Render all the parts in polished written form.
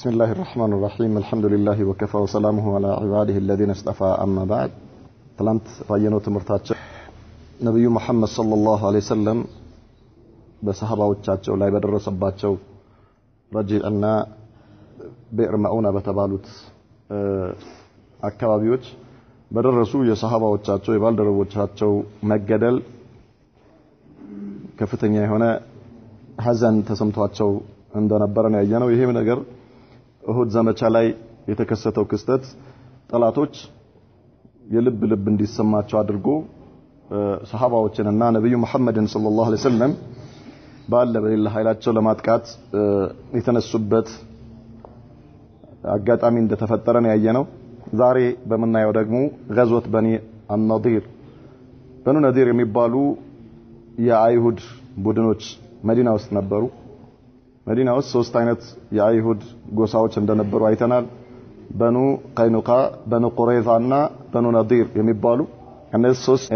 بسم الله الرحمن الرحيم الحمد لله وكفى وسلامه على عباده الذين اصطفى أما بعد تلانت راينو تمرتاچ ነብዩ መሐመድ ሰለላሁ ዐለይሂ ወሰለም በሰሃባዎቻቸው ላይ በደረሰባቸው ረጂዕና ብዕር መዑና በተባሉት አካባቢዎች በደረሱ የሰሃባዎቻቸው የባልደረቦቻቸው መገደል ከፍተኛ የሆነ ሐዘን ተሰምቷቸው እንደነበረ ነው ያየነው። ይሄም ነገር እሁድ ዘመቻ ላይ የተከሰተው ክስተት ጠላቶች የልብ እንዲሰማቸው አድርጎ ሰሃባዎችንና ነብዩ መሐመድን ሰለላሁ ዐለይሂ ወሰለም በሌላ ኃይላቸው ለማጥቃት የተነሱበት አጋጣሚ እንደተፈጠረ ነው ያየነው። ዛሬ በመናየው ደግሞ ገዝወት በኒ አልነዲር በኑ ነዲር የሚባሉ የአይሁድ ቡድኖች መዲና ውስጥ ነበሩ። መዲና ውስጥ ሶስት አይነት የአይሁድ ጎሳዎች እንደነበሩ አይተናል። በኑ ቀይኑቃ፣ በኑ ቁረይዛና በኑ ነዲር የሚባሉ እነዚህ ሶስት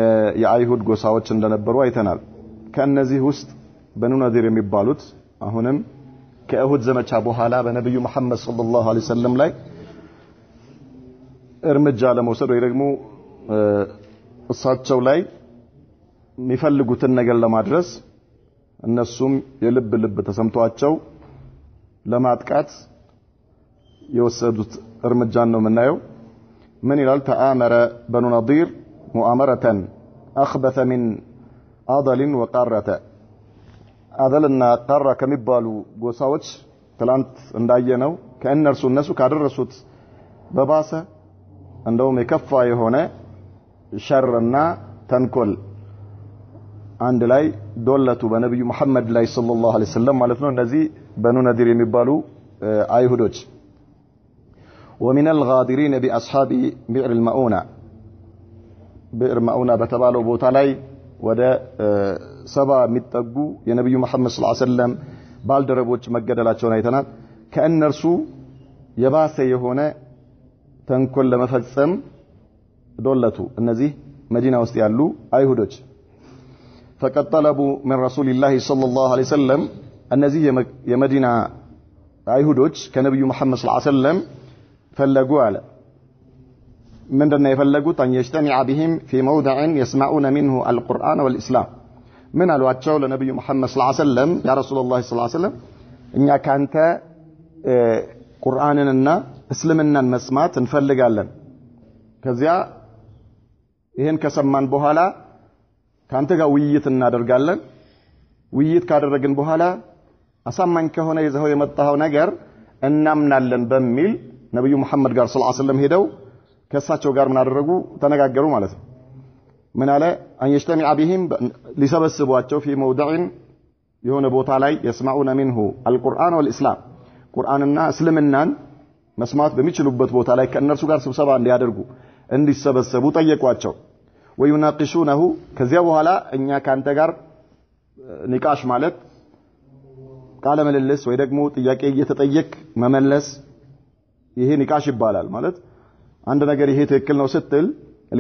የአይሁድ ጎሳዎች እንደነበሩ አይተናል። ከነዚህ ውስጥ በኑ ነዲር የሚባሉት አሁንም ከእሁድ ዘመቻ በኋላ በነብዩ መሐመድ ሰለላሁ ዐለይሂ ወሰለም ላይ እርምጃ ለመውሰድ ወይ ደግሞ እሳቸው ላይ የሚፈልጉትን ነገር ለማድረስ እነሱም የልብ ተሰምቷቸው ለማጥቃት የወሰዱት እርምጃ ነው የምናየው። ምን ይላል? ተአመረ በኑ ነዲር مؤامرة أخبث من أضل وقارة أضلنا قارة كمبالو قوساوش تلانت انداينو كأن رسول الناس كادر رسول بباسة عندهم يكفى هنا شرنا تنكل عند لاي دولة بنبي محمد لاي صلى الله عليه وسلم مالتنا النزي بنو نذير يمبالو أيهودوش ومن الغادرين بأصحاب بئر المؤونة ብዕር መዑና በተባለው ቦታ ላይ ወደ 70 የሚጠጉ የነብዩ መሐመድ ሰለላሁ ዐለይሂ ወሰለም ባልደረቦች መገደላቸውን አይተናል። ከእነርሱ የባሰ የሆነ ተንኮል ለመፈጸም ዶለቱ እነዚህ መዲና ውስጥ ያሉ አይሁዶች فقد طلبوا من رسول الله صلى الله عليه وسلم እነዚህ የመዲና አይሁዶች ከነብዩ መሐመድ ሰለላሁ ዐለይሂ ወሰለም ፈለጉ አለ። من دنا يفلقوا أن يجتمع بهم في موضع يسمعون منه القرآن والإسلام من الواتشو لنبي محمد صلى الله عليه وسلم يا رسول الله صلى الله عليه وسلم إن كانت قرآننا اسلمنا المسمات نفلق لنا كذا ይሄን ከሰማን በኋላ ካንተ ጋር ውይይት እናደርጋለን። ውይይት ካደረግን በኋላ አሳማኝ ከሆነ ይዘው የመጣው ነገር እናምናለን በሚል ነብዩ መሐመድ ጋር ሰለላሁ ዐለይሂ ወሰለም ሄደው ከሳቸው ጋር ምን አደረጉ? ተነጋገሩ ማለት ነው። ምን አለ? አን يجتمع بهم ሊሰበስቧቸው في موضع የሆነ ቦታ ላይ يسمعون منه القرآن والإسلام ቁርአንና እስልምናን መስማት በሚችሉበት ቦታ ላይ ከእነርሱ ጋር ስብሰባ እንዲያደርጉ እንዲሰበሰቡ ጠየቋቸው። ويناقشونه ከዚያ በኋላ እኛ ካንተ ጋር ኒቃሽ ማለት ቃለ ምልልስ ወይ ደግሞ ጥያቄ እየተጠየቅ መመለስ ይሄ ኒቃሽ ይባላል ማለት አንድ ነገር ይሄ ትክክል ነው ስትል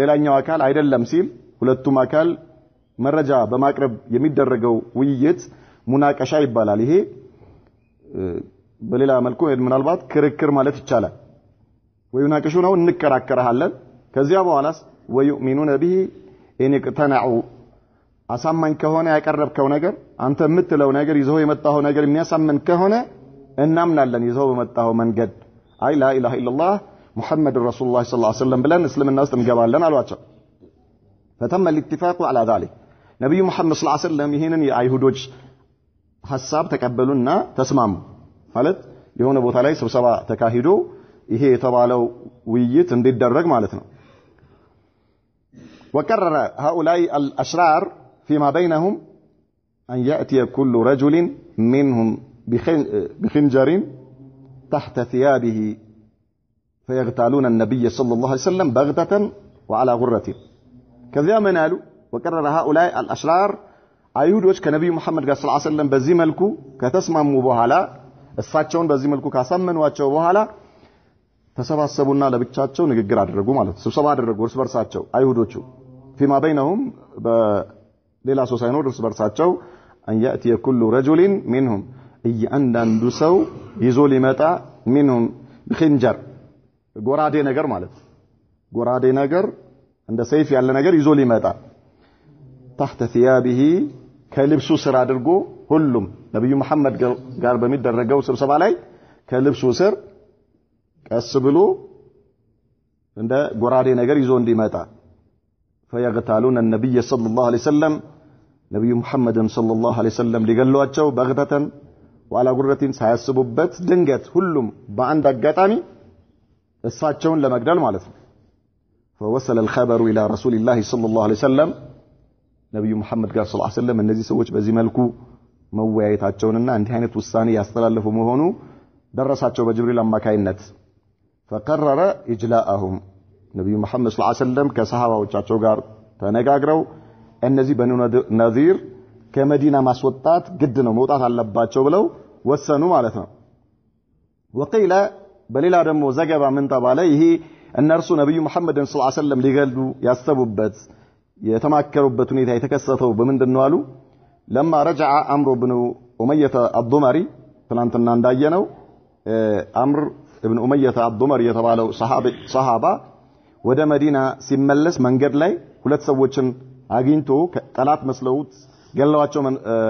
ሌላኛው አካል አይደለም ሲል ሁለቱም አካል መረጃ በማቅረብ የሚደረገው ውይይት ሙናቀሻ ይባላል። ይሄ በሌላ መልኩ ምናልባት ክርክር ማለት ይቻላል። ወይናቀሹ ነው እንከራከራለን። ከዚያ በኋላስ ወዩሚኑነ ቢሂ እን ይቅተናዑ አሳማኝ ከሆነ ያቀረብከው ነገር አንተ የምትለው ነገር ይዘው የመጣው ነገር የሚያሳምን ከሆነ እናምናለን ይዘው በመጣው መንገድ አይ ላ ኢላሃ ኢላላህ محمد رسول الله صلى الله عليه وسلم بلان اسلمنا استمجبالن አሏቸው። فتم الاتفاق على ذلك ነብዩ መሐመድ ሰለላሁ ዐለይሂ ወሰለም ይሄንን የአይሁዶች ሐሳብ ተቀበሉና ተስማሙ ማለት የሆነ ቦታ ላይ ስብሰባ ተካሂዶ ይሄ የተባለው ውይይት እንዲደረግ ማለት ነው። وقرر هؤلاء الاشرار فيما بينهم ان ياتي كل رجل منهم بخنجر تحت ثيابه فيغتالون النبي صلى الله عليه وسلم بغتة وعلى غرة كذا منالو وقرر هؤلاء الأشرار أيهودوش كنبي محمد صلى الله عليه وسلم بزي ملكو كتسمموا بوهلا الساتشون بزي ملكو كاسمن واتشو بوهلا تسبسبونا لبيتشاتشو ንግግር አደረጉ ማለት ስብሰባ አደረጉ እርስ በርሳቸው አይሁዶቹ فيما بينهم በሌላ ሰው ሳይኖር እርስ በርሳቸው أن يأتي كل رجل منهم እያንዳንዱ ሰው ይዞ ሊመጣ منهم بخنجر ጎራዴ ነገር ማለት ጎራዴ ነገር እንደ ሰይፍ ያለ ነገር ይዞ ሊመጣ تحت ثيابه ከልብሱ ስር አድርጎ ሁሉም ነብዩ መሐመድ ጋር በሚደረገው ስብሰባ ላይ ከልብሱ ስር ቀስ ብሎ እንደ ጎራዴ ነገር ይዞ እንዲመጣ فيغتالون النبي صلى الله عليه وسلم ነብዩ መሐመድን صلى الله عليه وسلم ሊገሏቸው በግተተን وعلى ጉረቲን ሳያስቡበት ድንገት ሁሉም በአንድ አጋጣሚ እሳቸውን ለመግደል ማለት ነው فوصل الخبر الى رسول الله صلى الله عليه وسلم ነብዩ መሐመድ ጋር ሰለላሁ ዐለይሂ ወሰለም እነዚህ ሰዎች በዚህ መልኩ መወያየታቸውንና እንዲህ አይነት ውሳኔ ያስተላለፉ መሆኑ ደረሳቸው በጅብሪል አማካይነት فقرر اجلاءهم ነብዩ መሐመድ ሰለላሁ ዐለይሂ ወሰለም ከሰሃባዎቻቸው ጋር ተነጋግረው እነዚህ በኑ ነዚር ከመዲና ማስወጣት ግድ ነው መውጣት አለባቸው ብለው ወሰኑ ማለት ነው وقيل በሌላ ደግሞ ዘገባ ምን ተባለ ይሄ እነርሱ ነብዩ መሐመድን ሰለላሁ ዐለይሂ ወሰለም ሊገሉ ያሰቡበት የተማከሩበት ሁኔታ የተከሰተው በምንድነው አሉ لما رجع عمرو بن أمية الضمري ትናንትና እንዳየነው አምር ኢብኑ ኡመይያ አልضمሪ የተባለው ሰሃባ ወደ መዲና ሲመለስ መንገድ ላይ ሁለት ሰዎችን አግኝቶ ጠላት መስለውት ገለዋቸው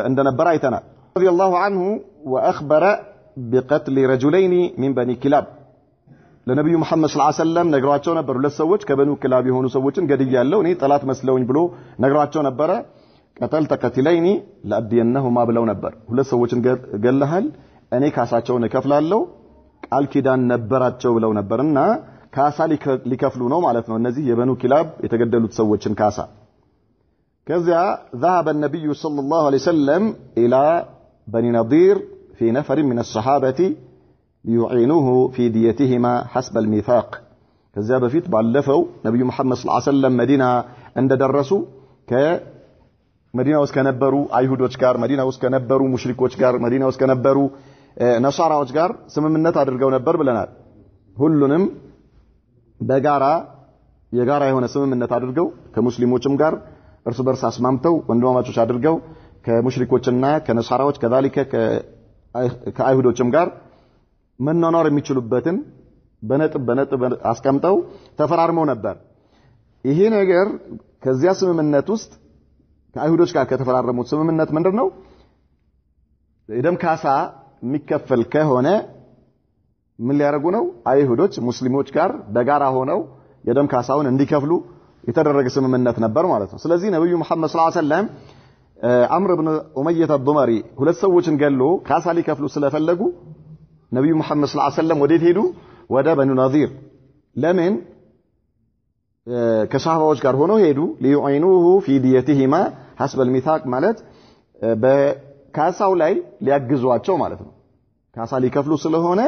እንደነበር አይተናል رضي الله عنه واخبر بقتل رجلين من بني كلاب ለነብዩ መሐመድ ሰለላሁ ዐለይሂ ወሰለም ነግሯቸው ነበር ሁለት ሰዎች ከበኑ ክላብ የሆኑ ሰዎችን ገድያለሁ እኔ ጠላት መስለውኝ ብሎ ነግሯቸው ነበር ቀተል ተቀትለይኒ ለአዲየነሁማ ብለው ነበር ሁለት ሰዎችን ገለሃል እኔ ካሳቸውን እከፍላለሁ ቃል ኪዳን ነበራቸው ብለው ነበርና ካሳ ሊከፍሉ ነው ማለት ነው እነዚህ የበኑ ክላብ የተገደሉት ሰዎችን ካሳ ከዚያ ذهب النبي صلى الله عليه وسلم الى بني نضير في نفر من الصحابه ليعينوه في ديتهما حسب الميثاق ከዚያ በፊት ባለፈው ነብዩ መሐመድ ሰለላሁ ዐለይሂ ወሰለም መዲና እንደደረሱ ከመዲና ውስጥ ከነበሩ አይሁዶች ጋር መዲና ውስጥ ከነበሩ ሙሽሪኮች ጋር መዲና ውስጥ ከነበሩ ነሳራዎች ጋር ስምምነት አድርገው ነበር ብለናል ሁሉንም በጋራ የጋራ የሆነ ስምምነት አድርገው ከሙስሊሞችም ጋር እርስ በርስ አስማምተው ወንድማማቾች አድርገው ከሙሽሪኮችና ከነሳራዎች ከذلك ከአይሁዶችም ጋር መናናር የሚችሉበትን በነጥብ አስቀምጠው ተፈራርመው ነበር ይሄ ነገር ከዚያ ስምምነት ውስጥ ከአይሁዶች ጋር ከተፈራረሙት ስምምነት ምንድነው የደም ካሳ የሚከፈል ከሆነ ምን ሊያረጉ ነው አይሁዶች ሙስሊሞች ጋር በጋራ ሆነው የደም ካሳውን እንዲከፍሉ የተደረገ ስምምነት ነበር ማለት ነው ስለዚህ ነብዩ መሐመድ ሰለላሁ ዐለይሂ ወሰለም አምር ኢብኑ ኡመይያ አልضمሪ ሁለት ሰዎችን ገሎ ካሳ ሊከፍሉ ስለፈለጉ ነብዩ መሐመድ ሰለላሁ ዐለይሂ ወሰለም ወዴት ሄዱ ወደ በኑ ነዚር ለምን ከሰሃባዎች ጋር ሆነው ሄዱ ሊዩዒኑሁ ፊ ዲየቲሂማ حسب الميثاق ማለት በካሳው ላይ ሊያግዟቸው ማለት ነው ካሳ ሊከፍሉ ስለሆነ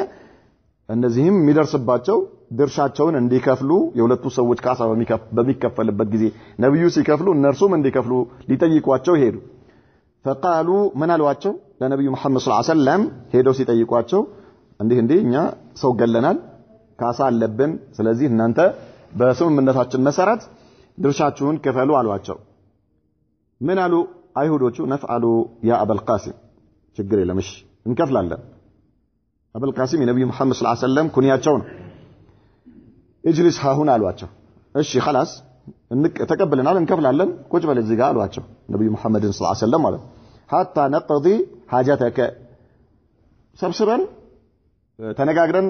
እነዚህም የሚደርስባቸው ድርሻቸውን እንዲከፍሉ የሁለቱ ሰዎች ካሳ በሚከፈልበት ጊዜ ነብዩ ሲከፍሉ እነርሱም እንዲከፍሉ ሊጠይቋቸው ሄዱ فقالوا من አሏቸው ለነብዩ መሐመድ ሰለላሁ ዐለይሂ ወሰለም ሄደው ሲጠይቋቸው እንዲህ እኛ ሰው ገለናል ካሳ አለብን ስለዚህ እናንተ በስምምነታችን መሰረት ድርሻችሁን ክፈሉ አሏቸው ምን አሉ አይሁዶቹ ነፍዓሉ ያ አበል ቃሲም ችግር የለም እሺ እንከፍላለን አበል ቃሲም የነብዩ መሐመድ ሰለላሁ ዐለይሂ ወሰለም ኩንያቸው ነው اجلس ها هنا አሏቸው እሺ خلاص ተቀበለናል እንከፍላለን ቁጭ በል እዚህ ጋር አሏቸው ነብዩ መሐመድ ሰለላሁ ዐለይሂ ወሰለም ማለት حتى نقضي حاجتك ሰብስበን ተነጋግረን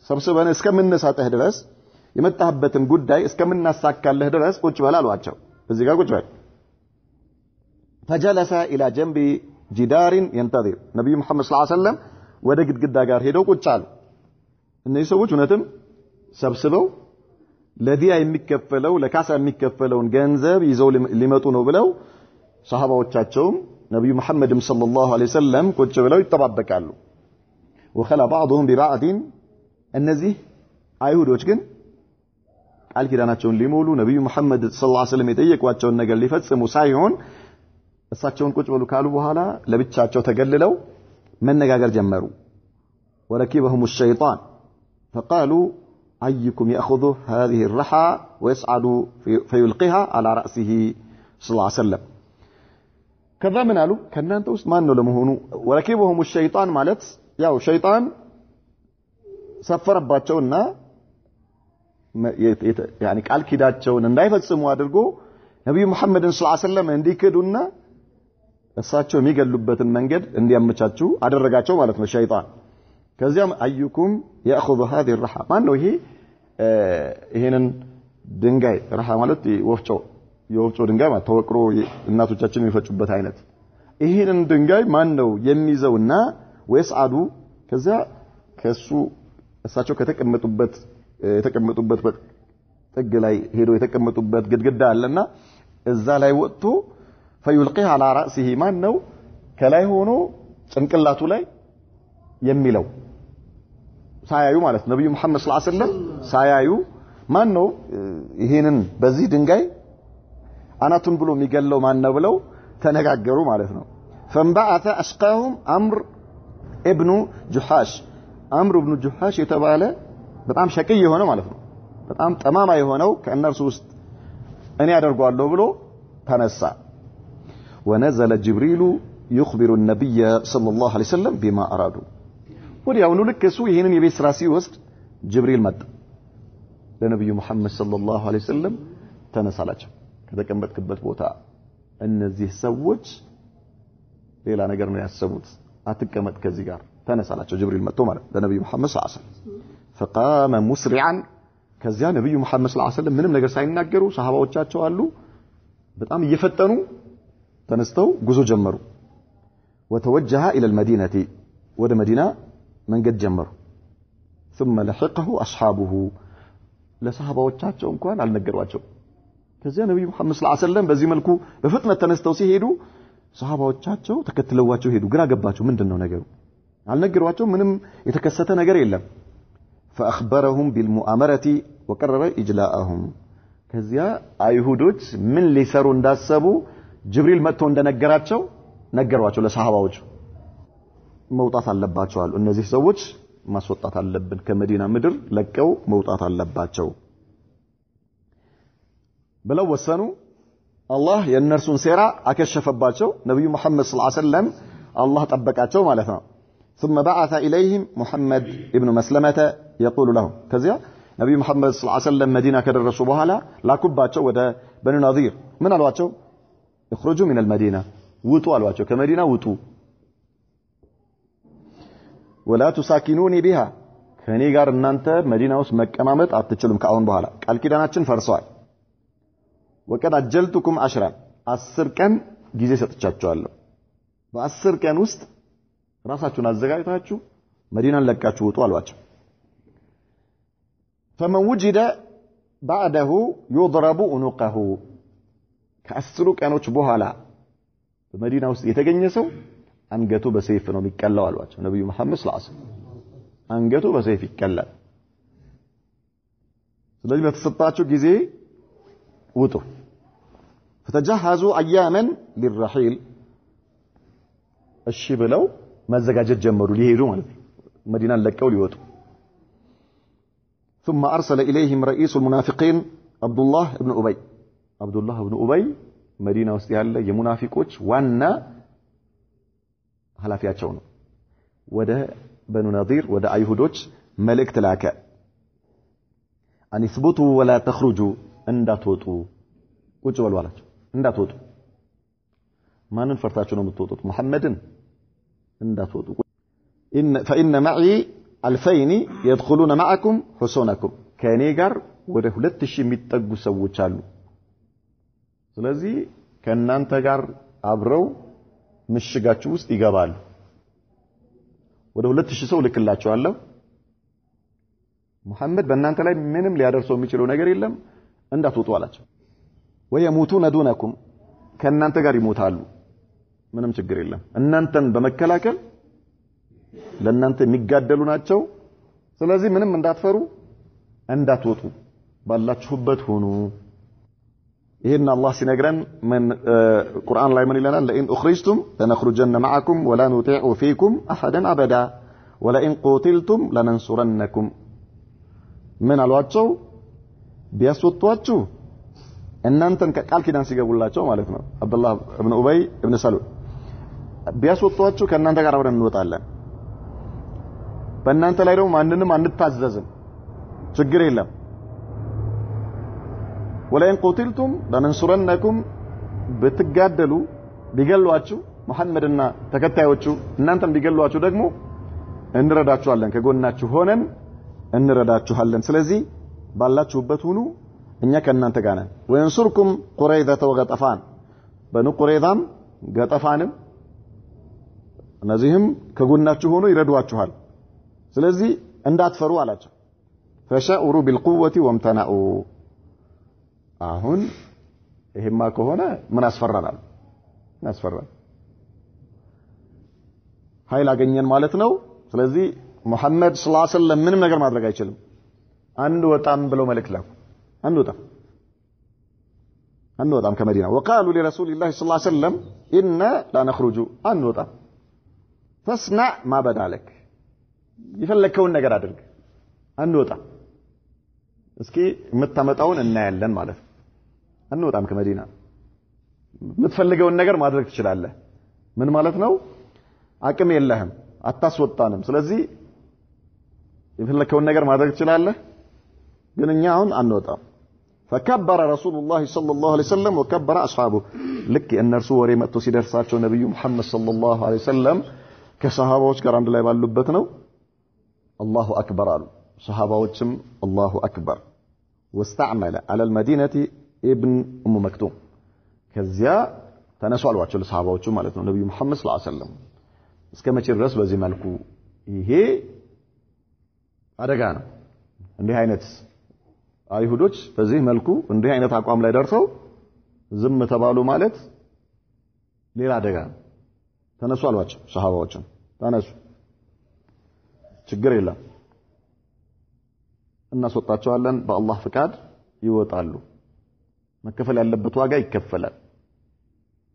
ሰብስበን እስከምንሳተህ ድረስ የመጣህበትን ጉዳይ እስከምናሳካለህ ድረስ ቁጭ በል አሏቸው እዚህ ጋር ቁጭ በል فجلس الى جنب جدار ينتظر ነብዩ መሐመድ ሰለላሁ ዐለይሂ ወሰለም ወደ ግድግዳ ጋር ሄደው ቁጭ አሉ እነዚህ ሰዎች እነተም ሰብስበው ለዲያ የሚከፈለው ለካሳ የሚከፈለውን ገንዘብ ይዘው ሊመጡ ነው ብለው ሰሃባዎቻቸውም ነብዩ መሐመድም ሰለላሁ ዐለይሂ ወሰለም ቁጭ ብለው ይተባበቃሉ وخلا بعضهم ببعض እነዚህ አይሁዶች ግን ቃል ኪዳናቸውን ሊሞሉ ነብዩ መሐመድ ሰለላሁ ዐለይሂ ወሰለም የጠየቋቸውን ነገር ሊፈጽሙ ሳይሆን እሳቸውን ቁጭ ብለው ካሉ በኋላ ለብቻቸው ተገልለው መነጋገር ጀመሩ وركبهم الشيطان فقالوا أيكم يأخذ هذه الرحى ويصعد فيلقيها على رأسه صلى الله عليه وسلم كذا من قالوا كنا أنت وسط ما إنه لمهونو وركبهم الشيطان مالت ياو شيطان ሰፈረባቸውና يعني ቃል ኪዳቸውን እንዳይፈጽሙ አድርጎ ነብዩ መሐመድን ሰለላሁ ዐለይሂ ወሰለም እንዲክዱና እሳቸው የሚገሉበትን መንገድ እንዲያመቻቹ አደረጋቸው ማለት ነው ሸይጣን ከዚያም አዩኩም ያأخذ هذه الرحى ማን ነው ይሄንን ድንጋይ ረሃ ማለት የወፍጮ ድንጋይ ማለት ተወቅሮ እናቶቻችን የሚፈጩበት አይነት ይሄንን ድንጋይ ማን ነው የሚይዘውና ወይስዓዱ ከዚያ ከሱ እሳቸው የተቀመጡበት ጥግ ላይ ሄዶ የተቀመጡበት ግድግዳ አለና እዛ ላይ ወጥቶ فيلقيها على رأسه ማን ነው ከላይ ሆኖ ጭንቅላቱ ላይ የሚለው ሳያዩ ማለት ነብዩ መሐመድ ሰለላሁ ዐለይሂ ወሰለም ሳያዩ ማን ነው ይሄንን በዚህ ድንጋይ አናቱን ብሎ የሚገለው ማን ነው ብለው ተነጋገሩ ማለት ነው فانبعث اشقاهم عمرو ابن جحاش عمرو ابن جحاش የተባለ በጣም ሸቂይ የሆነ ማለት ነው በጣም ጠማማ የሆነው ከእነርሱ ውስጥ እኔ አደርጓለሁ ብሎ ተነሳ ونزل جبريل يخبر النبي صلى الله عليه وسلم بما ارادوا ወዲያውኑ ልከሱ ይሄንን የቤት ስራ ሲወስድ ጅብሪል መጣ ለነብዩ መሐመድ ሰለላሁ ዐለይሂ ወሰለም ተነሳላቸው ከተቀመጥክበት ቦታ እነዚህ ሰዎች ሌላ ነገር ነው ያሰቡት አትቀመጥ ከዚህ ጋር ተነሳላቸው ጅብሪል መጥቶ ማለት ለነብዩ መሐመድ ሰለላሁ ዐለይሂ ወሰለም فقام مسرعا ከዚያ ነብዩ መሐመድ ሰለላሁ ዐለይሂ ወሰለም ምንም ነገር ሳይናገሩ ሰሃባዎቻቸው አሉ በጣም እየፈጠኑ ተነስተው ጉዞ ጀመሩ وتوجه الى المدينه ወደ መዲና መንገድ ጀመሩ ثم لحقه اصحابه ለሰሃባዎቻቸው እንኳን አልነገሯቸው ከዚያ ነብዩ መሐመድ ሰለላሁ ዐለይሂ ወሰለም በዚህ መልኩ በፍጥነት ተነስተው ሲሄዱ ሰሃባዎቻቸው ተከትለዋቸው ሄዱ ግራ ገባቸው ምንድነው ነገሩ አልነገሯቸው ምንም የተከሰተ ነገር የለም فاخبرهم بالمؤامره وقرر اجلاءهم ከዚያ አይሁዶች ምን ሊሰሩ እንዳሰቡ ጅብሪል መጥቶ እንደነገራቸው ነገሯቸው ለሰሃባዎቹ መውጣት አለባቸው አሉ እነዚህ ሰዎች ማስወጣት አለብን ከመዲና ምድር ለቀው መውጣት አለባቸው ብለው ወሰኑ አላህ የነርሱን ሴራ አከሸፈባቸው ነብዩ መሐመድ ሰለላሁ ዐለይሂ ወሰለም አላህ ጠበቃቸው ማለት ነው ثم بعث اليهم محمد ابن مسلمة يقول لهم ከዚያ ነብዩ መሐመድ ሰለላሁ ዐለይሂ ወሰለም መዲና ከደረሱ በኋላ ላኩባቸው ወደ በኑ ነዚር ምን አሏቸው اخرجوا من المدينة ውጡ አሏቸው ከመዲና ውጡ ولا تساكنوني بها ከኔ ጋር እናንተ መዲና ውስጥ መቀማመጥ አትችሉም ከአሁን በኋላ ቃል ኪዳናችን ፈርሷል وقد اجلتكم 10 ቀን ጊዜ ሰጥቻችኋለሁ በ10 ቀን ውስጥ ራሳችሁን አዘጋጅታችሁ መዲናን ለቃችሁ ውጡ አሏቸው فمن وجد بعده يضرب عنقه ከ10 ቀኖች በኋላ በመዲና ውስጥ የተገኘ ሰው አንገቱ በሰይፍ ነው የሚቀላው አሏቸው ነብዩ መሐመድ ሰለላሁ ዐለይሂ ወሰለም አንገቱ በሰይፍ ይቀላል ስለዚህ በተሰጣቸው ጊዜ ውጡ فتجهزوا اياما للرحيل እሺ ብለው መዘጋጀት ጀመሩ ሊሄዱ ማለት ነው መዲናን ለቀው ሊወጡ ثم ارسل اليهم رئيس المنافقين عبد الله بن ابي መዲና ውስጥ ያለ የሙናፊቆች ዋና ሐላፊያቸው ነው ወደ በኑ ነዚር ወደ አይሁዶች መልእክት ላከ አንስቡቱ ወላ ተخرጁ እንዳትወጡ ቁጭ በሉ አላቸው እንዳትወጡ ማንን ፈርታችሁ ነው የምትወጡት መሐመድን እንዳትወጡ فإن معي 2000 يدخلون معكم حصونكم ከኔ ጋር ወደ 2000 የሚጠጉ ሰዎች አሉ ስለዚህ ከናንተ ጋር አብረው ምሽጋችሁ ውስጥ ይገባሉ ወደ 2000 ሰው ልክላቸዋለሁ መሐመድ በእናንተ ላይ ምንም ሊያደርሰው የሚችለው ነገር የለም እንዳትወጡ አላቸው ወየሙቱነ ዱነኩም ከናንተ ጋር ይሞታሉ ምንም ችግር የለም እናንተን በመከላከል ለናንተ የሚጋደሉ ናቸው ስለዚህ ምንም እንዳትፈሩ እንዳትወጡ ባላችሁበት ሆኑ ይሄን አላህ ሲነግረን ምን ቁርአን ላይ ምን ይለናል ለኢን اخرجتم لنخرجن معكم ولا نطيع فيكم احدا ابدا ولئن قتلتم لننصرنكم ምን አሏቸው ቢያስወጧችሁ እናንተን ቃል ኪዳን ሲገቡላቸው ማለት ነው አብዱላህ ኢብኑ ኡበይ ኢብኑ ሰሉል ቢያስወጧችሁ ከእናንተ ጋር አብረን እንወጣለን በእናንተ ላይ ደግሞ ማንንም አንታዘዝም ችግር የለም ወላን ቁትልቱም ለነንሱረነኩም በትጋደሉ ቢገሏችሁ መሐመድና ተከታዮቹ እናንተም ቢገሏችሁ ደግሞ እንረዳችኋለን ከጎናችሁ ሆነን እንረዳችኋለን ስለዚህ ባላችሁበት ሁኑ እኛ ከእናንተ ጋር ነን ወይንሱርኩም ቁረይዛ ወገጠፋን በኑ ቁረይዛም ገጠፋንም እነዚህም ከጎናችሁ ሆኖ ይረዷችኋል ስለዚህ እንዳትፈሩ አላቸው ፈሻኡሩ ቢልቁወቲ ወምተናኡ አሁን ይሄማ ከሆነ ምን አስፈራናል ያስፈራል ኃይል አገኘን ማለት ነው ስለዚህ ሙሐመድ ሰለላሁ ዐለይሂ ወሰለም ምንም ነገር ማድረግ አይችልም አንድ ወጣም ብለው መልእክት ላኩ አንድ ወጣም ከመዲና وقالوا لرسول الله صلى الله عليه وسلم إن لا نخرج አንድ ወጣም فاسمع ما بدا لك ይፈልከውን ነገር አድርግ አንድ ወጣም እስኪ የምታመጣውን እናያለን ማለት ነው አንድ ወጣም ከመዲና የምትፈልገውን ነገር ማድረግ ትችላለህ ምን ማለት ነው አቅም የለህም አታስወጣንም ስለዚህ የፈለከውን ነገር ማድረግ ትችላለህ ግን እኛ አሁን አንወጣም فكبر رسول الله صلى الله عليه وسلم وكبر اصحابه لك እነርሱ ወሬ መጥቶ ሲደርሳቸው ነብዩ መሐመድ ሰለላሁ ዐለይሂ ወሰለም ከሰሃባዎች ጋር አንድ ላይ ባሉበት ነው الله اكبر አሉ ሰሃባዎችም الله اكبر واستعمل على المدينه ابن ام مكتوم ከዚያ ተነሱ አሏቸው ለሰሃባዎቹ ማለት ነው ነብዩ መሐመድ ሰለላሁ ዐለይሂ ወሰለም እስከመቼ ድረስ በዚህ መልኩ ይሄ አደጋ ነው እንዲህ አይነት አይሁዶች በዚህ መልኩ እንዲህ አይነት አቋም ላይ ደርሰው ዝም ተባሉ ማለት ሌላ አደጋ ነው ተነሱ አሏቸው ሰሃባዎችን ተነሱ ችግር የለም እናስወጣቸዋለን በአላህ ፍቃድ ይወጣሉ መከፈል ያለበት ዋጋ ይከፈላል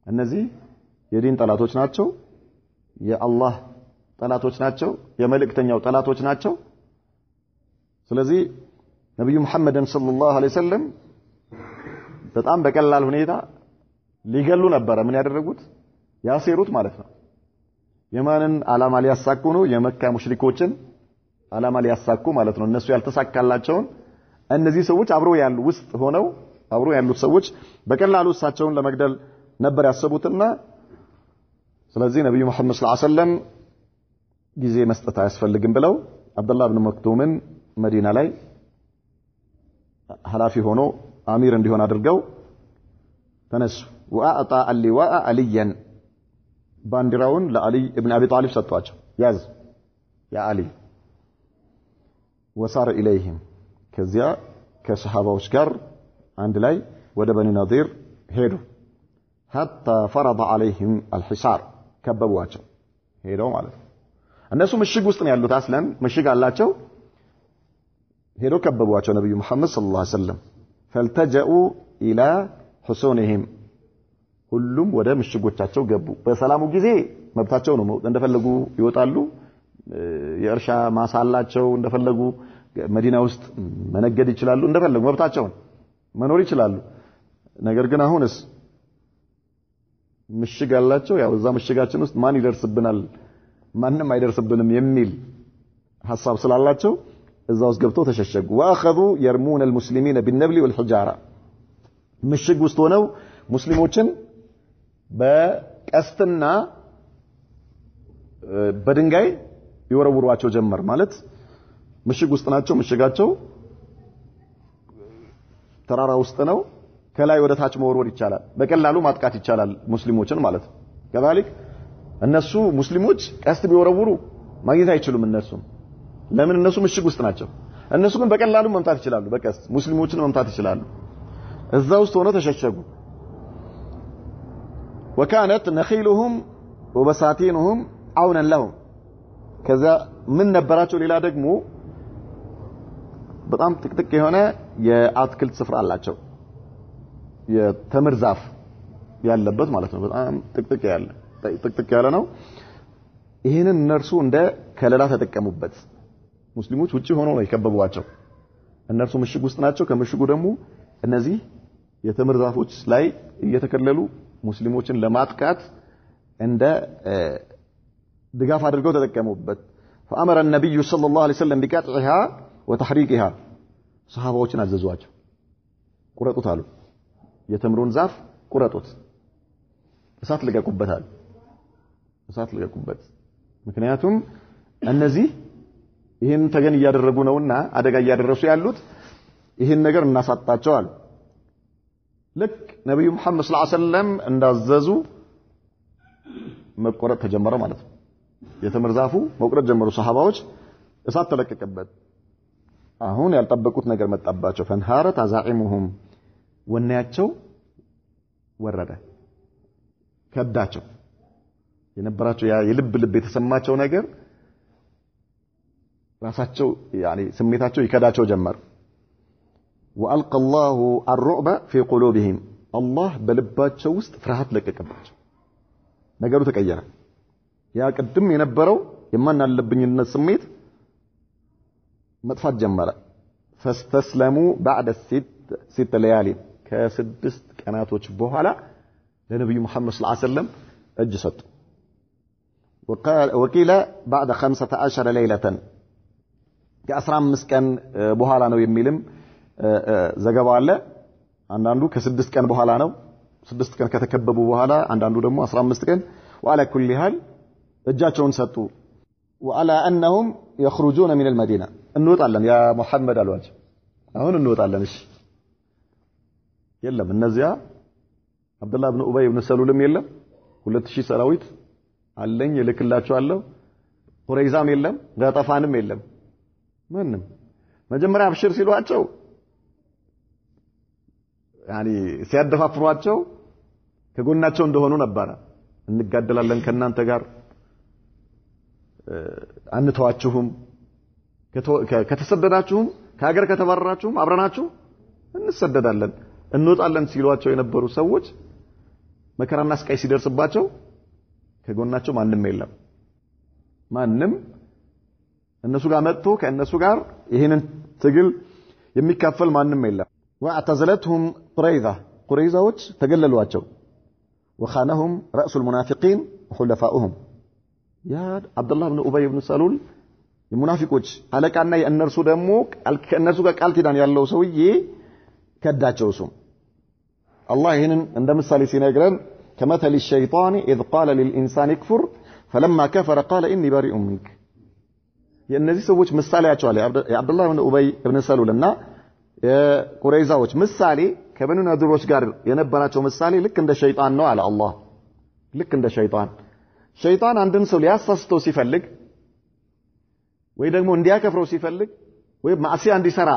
እነዚህ የዲን ጠላቶች ናቸው የአላህ ጠላቶች ናቸው የመልእክተኛው ጠላቶች ናቸው ስለዚህ ነብዩ መሐመድን ሰለላሁ ዐለይሂ ወሰለም በጣም በቀላል ሁኔታ ሊገሉ ነበር ምን ያደረጉት ያሴሩት ማለት ነው የማንን አላማ ሊያሳኩ ነው የመካ ሙሽሪኮችን አላማ ሊያሳኩ ማለት ነው እነሱ ያልተሳካላቸውን እነዚህ ሰዎች አብረው ያሉ ውስጥ ሆነው አብረው ያሉት ሰዎች በቀላሉ እሳቸውን ለመግደል ነበር ያሰቡትና ስለዚህ ነብዩ መሐመድ ሰለላሁ ዐለይሂ ወሰለም ጊዜ መስጠት አያስፈልግም ብለው አብዱላህ ኢብኑ መክቱምን መዲና ላይ ሐላፊ ሆኖ አሚር እንዲሆን አድርገው ተነሱ ወአጣ አልሊዋአ አልያን ባንዲራውን ለአሊ ኢብኑ አቢ ጣሊብ ሰጥቷቸው ያዝ ያ አሊ ወሳረ ኢለይሂም ከዚያ ከሰሃባዎች ጋር አንድ ላይ ወደ በኒ ነዲር ሄዱ حتى فرض عليهم الحصار ከበቧቸው ሄደው ማለት ነው እነሱ ምሽግ ውስጥ ነው ያሉት አስለን ምሽግ አላቸው ሄደው ከበቧቸው ነብዩ መሐመድ ሰለላሁ ዐለይሂ ወሰለም فالتجأوا الى حصونهم ሁሉም ወደ ምሽጎቻቸው ገቡ በሰላሙ ጊዜ መብታቸው ነው እንደፈለጉ ይወጣሉ የእርሻ ማሳላቸው እንደፈለጉ መዲና ውስጥ መነገድ ይችላሉ እንደፈለጉ መብታቸው መኖር ይችላሉ ነገር ግን አሁንስ ምሽግ አላቸው ያው እዛ ምሽጋችን ውስጥ ማን ይደርስብናል ማንንም አይደርስብንም የሚል ሐሳብ ስላላቸው እዛ ውስጥ ገብተው ተሸሸጉ واخذوا يرمون المسلمين بالنبل والحجاره ምሽግ ውስጥ ሆነው ሙስሊሞችን በቀስትና በድንጋይ ይወረውሯቸው ጀመር ማለት ምሽግ ውስጥ ናቸው ምሽጋቸው ተራራ ውስጥ ነው ከላይ ወደ ታች መወርወር ይቻላል በቀላሉ ማጥቃት ይቻላል ሙስሊሞችን ማለት ነው ከዛልክ እነሱ ሙስሊሞች ቀስት ቢወረውሩ ማግኘት አይችሉም እነሱ ለምን እነሱ ምሽግ ውስጥ ናቸው እነሱ ግን በቀላሉ መምታት ይችላሉ በቀስት ሙስሊሞችን መምታት ይችላሉ እዛ ውስጥ ሆነው ተሸሸጉ وكانت نخيلهم وبساتينهم عونا لهم كذا من ነበራቸው ሌላ ደግሞ በጣም ጥቅጥቅ የሆነ የአትክልት ስፍራ አላቸው የተምር ዛፍ ያለበት ማለት ነው በጣም ጥቅጥቅ ያለ ነው ይሄንን እነርሱ እንደ ከለላ ተጠቀሙበት ሙስሊሞች ውጪ ሆነው ነው የከበቧቸው እነርሱ ምሽግ ውስጥ ናቸው ከምሽጉ ደግሞ እነዚህ የተምር ዛፎች ላይ እየተከለሉ ሙስሊሞችን ለማጥቃት እንደ ድጋፍ አድርገው ተጠቀሙበት فأمر النبي صلى الله عليه وسلم بقطعها وتحريقها صحابዎችን አዘዟቸው ቁረጡት አሉ የተምሩን ዛፍ ቁረጡት እሳት ልቀቁበታል እሳት ልቀቁበት ምክንያቱም እነዚህ ይሄን ተገን ያደረጉ ነውና አደጋ ያደረሱ ያሉት ይሄን ነገር እናሳጣቸው አሉ ልክ ነብዩ መሐመድ ሰለላሁ ዐለይሂ ወሰለም እንዳዘዙ መቆረጥ ተጀመረ ማለት ነው የተምር ዛፉ መቆረጥ ጀመሩ ሱሐባዎች እሳት ተለቀቀበት አሁን ያልጠበቁት ነገር መጣባቸው ፈንሃረት አዛኢሙሁም ወናያቸው ወረደ ከዳቸው የነበራቸው ያ የልብ የተሰማቸው ነገር ራሳቸው يعني ስሜታቸው ይከዳቸው ጀመር وألقى الله الرعب في قلوبهم الله በልባቸው ውስጥ ፍርሃት ለቀቀባቸው ነገሩ ተቀየረ ያ ቀድም የነበረው የማናለብኝነት ስሜት መጥፋት ጀመረ فاستسلموا بعد ست ليال ከስድስት ቀናቶች በኋላ ለነብዩ መሐመድ ሰለላሁ ዐለይሂ ወሰለም እጅ ሰጡ وقيل بعد 15 ليلة ከ15 ቀን በኋላ ነው የሚልም ዘገባ አለ አንዳንዱ ከ6 ቀን በኋላ ነው 6 ቀን ከተከበቡ በኋላ አንዳንዱ ደግሞ 15 ቀን وعلى كل حال እጃቸውን ሰጡ وعلى انهم يخرجون من المدينه እንወጣለን ያ መሐመድ አሏቸው አሁን እንወጣለን እሺ የለም እነዚያ አብዱላህ ኢብኑ ኡበይ ኢብኑ ሰሉልም የለም 2000 ሰራዊት አለኝ እልክላችኋለሁ ቁረይዛም የለም ጋጣፋንም የለም ምንም መጀመሪያ አብሽር ሲሏቸው يعني ሲያደፋፍሯቸው ከጎናቸው እንደሆኑ ነበር እንጋደላለን ከናንተ ጋር አንተዋችሁም ከተሰደዳችሁም ከሀገር ከተባረራችሁም አብረናችሁ እንሰደዳለን እንወጣለን ሲሏቸው የነበሩ ሰዎች መከራና ስቃይ ሲደርስባቸው ከጎናቸው ማንም የለም ማንም እነሱ ጋር መጥቶ ከእነሱ ጋር ይሄንን ትግል የሚካፈል ማንም የለም واعتزلتهم قريظة تجللواቸው وخانهم رأس المنافقين وحلفاؤهم يا عبد الله بن أبي بن سلول المنافقዎች አለቃና የእነርሱ ደግሞ ከእነርሱ ጋር ቃል ኪዳን ያለው ሰውዬ ከዳቸው እሱ አላህ ይሄንን እንደምሳሌ ሲነግረን كمثل الشيطان إذ قال للإنسان اكفر فلما كفر قال إني بريء منك የእነዚህ ሰዎች ምሳሌያቸው አለ የአብዱላህ ኢብኑ ኡበይ ኢብኑ ሰሉልና የቁረይዛዎች ምሳሌ ከበኑ ነድሮች ጋር የነበራቸው ምሳሌ ልክ እንደ ሸይጣን ነው አለ አላህ ልክ እንደ ሸይጣን አንድን ሰው ሊያሳስተው ሲፈልግ ወይ ደግሞ እንዲያከፍረው ሲፈልግ ወይ ማዕሲያ እንዲሰራ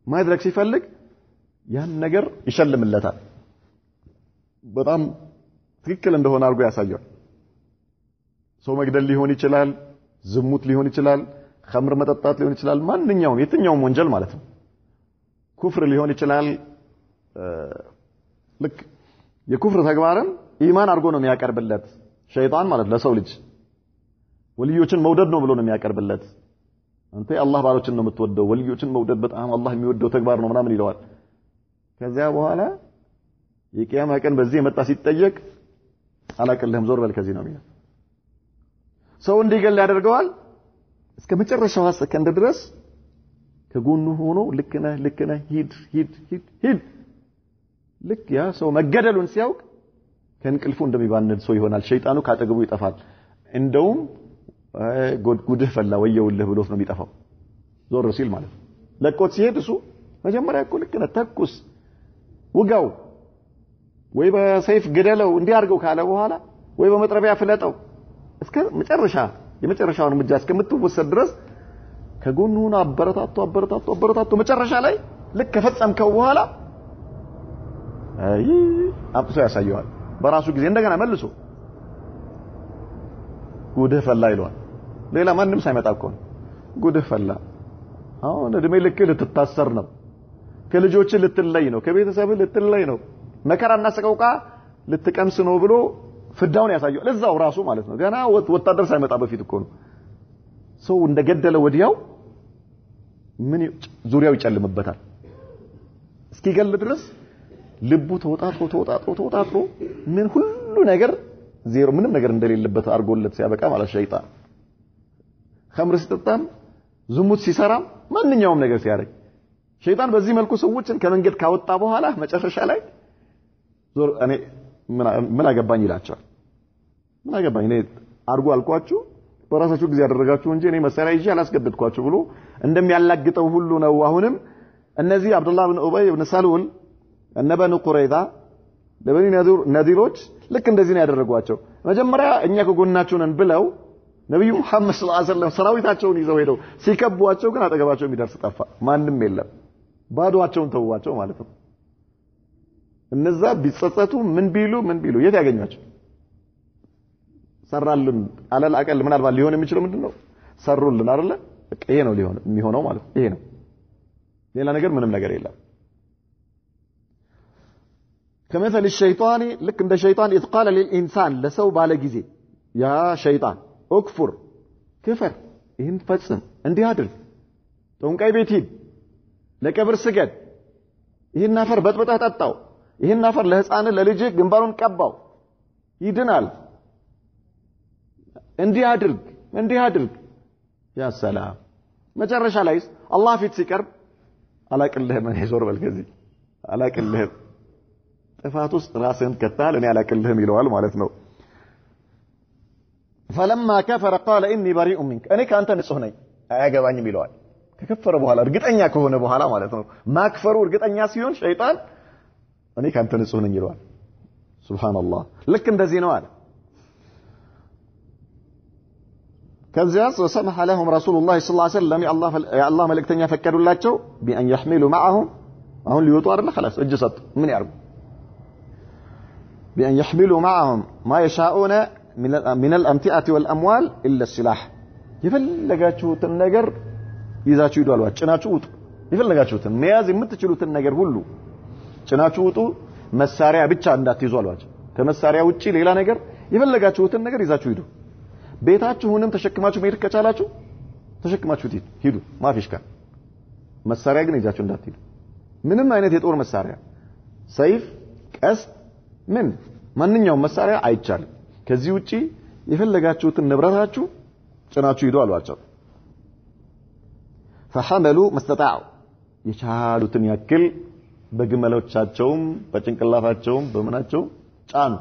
ማድረግ ሲፈልግ ያን ነገር ይሸልምለታል በጣም ትክክል እንደሆነ አድርጎ ያሳያል ሰው መግደል ሊሆን ይችላል ዝሙት ሊሆን ይችላል ኸምር መጠጣት ሊሆን ይችላል ማንኛውም የትኛውም ወንጀል ማለት ነው ኩፍር ሊሆን ይችላል ልክ የኩፍር ተግባርን ኢማን አድርጎ ነው የሚያቀርብለት ሸይጣን ማለት ለሰው ልጅ ወልዮችን መውደድ ነው ብሎ ነው የሚያቀርብለት አንተ አላህ ባሮችን ነው የምትወደው ወልዮችን መውደድ በጣም አላህ የሚወደው ተግባር ነው ምናምን ይለዋል ከዚያ በኋላ የቂያማ ቀን በዚህ የመጣ ሲጠየቅ አላቀልህም ዞር በል ከዚህ ነው የሚለው ሰው እንዲገል ያደርገዋል እስከ መጨረሻው ሰከንድ ድረስ ከጎኑ ሆኖ ልክ ነህ ሂድ ልክ ያ ሰው መገደሉን ሲያውቅ ከእንቅልፉ እንደሚባንል ሰው ይሆናል ሸይጣኑ ካጠገቡ ይጠፋል እንደውም ጉድህ ፈላ ወየውልህ ብሎት ነው የሚጠፋው ዞር ሲል ማለት ለቆት ሲሄድ እሱ መጀመሪያ እኮ ልክ ነህ ተኩስ ውጋው ወይ በሰይፍ ገደለው እንዲያርገው ካለ በኋላ ወይ በመጥረቢያ ፍለጠው እስከ የመጨረሻውን እርምጃ እስከምትወሰድ ድረስ ከጎኑና አበረታቶ መጨረሻ ላይ ልክ ከፈጸምከው በኋላ አብሶ ያሳየዋል በራሱ ጊዜ እንደገና መልሶ ጉድህ ፈላ ይለዋል ሌላ ማንም ሳይመጣ እኮ ጉድህ ፈላ አሁን እድሜ ልክ ልትታሰር ነው ከልጆች ልትለይ ነው ከቤተሰብ ልትለይ ነው መከራና ሰቆቃ ልትቀምስ ነው ብሎ ፍዳውን ያሳየው ለዛው ራሱ ማለት ነው ገና ወታደር ሳይመጣ በፊት እኮ ነው ሰው እንደገደለ ወዲያው ምን ዙሪያው ይጨልምበታል እስኪገል ድረስ ልቡ ተወጣጥሮ ምን ሁሉ ነገር ዜሮ ምንም ነገር እንደሌለበት አርጎለት ሲያበቃ ማለት ሸይጣን ኸምር ሲጠጣም ዝሙት ሲሰራም ማንኛውም ነገር ሲያደርግ ሸይጣን በዚህ መልኩ ሰዎችን ከመንገድ ካወጣ በኋላ መጨረሻ ላይ ዞር እኔ ምን አገባኝ ይላቸዋል። ምን አገባኝ እኔ አርጉ አልኳችሁ በራሳችሁ ጊዜ ያደረጋችሁ እንጂ እኔ መሳሪያ ይዤ አላስገድድኳችሁ ብሎ እንደሚያላግጠው ሁሉ ነው። አሁንም እነዚህ አብዱላህ ኢብኑ ኡበይ ኢብኑ ሰሉል እነ በኑ ቁረይዛ ለበኒ ነዚሮች ልክ እንደዚህ ነው ያደረጓቸው። መጀመሪያ እኛ ከጎናችሁ ነን ብለው ነብዩ መሐመድ ሰለላሁ ዐለይሂ ወሰለም ሰራዊታቸውን ይዘው ሄደው ሲከቧቸው ግን አጠገባቸው የሚደርስ ጠፋ። ማንም የለም። ባዶአቸውን ተዋቸው ማለት ነው። እነዛ ቢጸጸቱ ምን ቢሉ የት ያገኛቸው? ሰራልን አለል አቀል ምናልባት ሊሆን የሚችለው ምንድነው? ሰሩልን አይደለ? በቃ ይሄ ነው ሊሆን የሚሆነው ማለት ነው። ይሄ ነው። ሌላ ነገር ምንም ነገር የለም። كمثل الشيطان لك عند الشيطان إذ قال للإنسان لسو بالجزي يا شيطان أكفر كفر إن فسم عندي هذا توم كاي بيتين لكبر سجد إن نفر بتبتة تتاو إن نفر لهسان للجيك جنبارون كباو يدنال عندي هذا يا سلام ما جرش عليس الله في تسكر على كلهم من يزور بالجزي على كلهم ጥፋቱስ ራስን ከታል እኔ አላቀልህም ይለዋል ማለት ነው። فلما كفر قال اني بريء منك እኔ ካንተ ንጹህ ነኝ አያገባኝም ይለዋል። ከከፈረ በኋላ እርግጠኛ ከሆነ በኋላ ማለት ነው። ማክፈሩ እርግጠኛ ሲሆን ሸይጣን እኔ ካንተ ንጹህ ነኝ ይለዋል። ሱብሃንአላህ ልክ እንደዚህ ነው አለ። ከዚያስ وسمح لهم رسول الله صلى الله عليه وسلم يا الله መልእክተኛ ፈቀዱላቸው بان يحملوا معهم አሁን ሊወጡ አይደል خلاص እጅ ሰጡ ምን ያርጉ بأن يحملوا معهم ما يشاءون من الأمتعة والأموال إلا السلاح يفلقاتشوتن نجر ይዛችሁ ሄዱ አሏቸው። ጭናችሁ ውጡ ይፈልጋችሁትን መያዝ የምትችሉትን ነገር ሁሉ ጭናችሁ ውጡ መሳሪያ ብቻ እንዳትይዙ አሏቸው። ከመሳሪያ ውጪ ሌላ ነገር ይፈልጋችሁትን ነገር ይዛችሁ ሂዱ። ቤታችሁንም ተሸክማችሁ መሄድ ከቻላችሁ ተሸክማችሁ ሂዱ ማፊሽካ መሳሪያ ግን ይዛችሁ እንዳትሄዱ። ምንም አይነት የጦር መሳሪያ ሰይፍ ቀስት ምን ማንኛውም መሳሪያ አይቻልም። ከዚህ ውጪ የፈለጋችሁትን ንብረታችሁ ጭናችሁ ሂዱ አሏቸው። فحملوا ما استطاعوا የቻሉትን ያክል በግመሎቻቸውም በጭንቅላታቸውም በመናቸው ጫኑ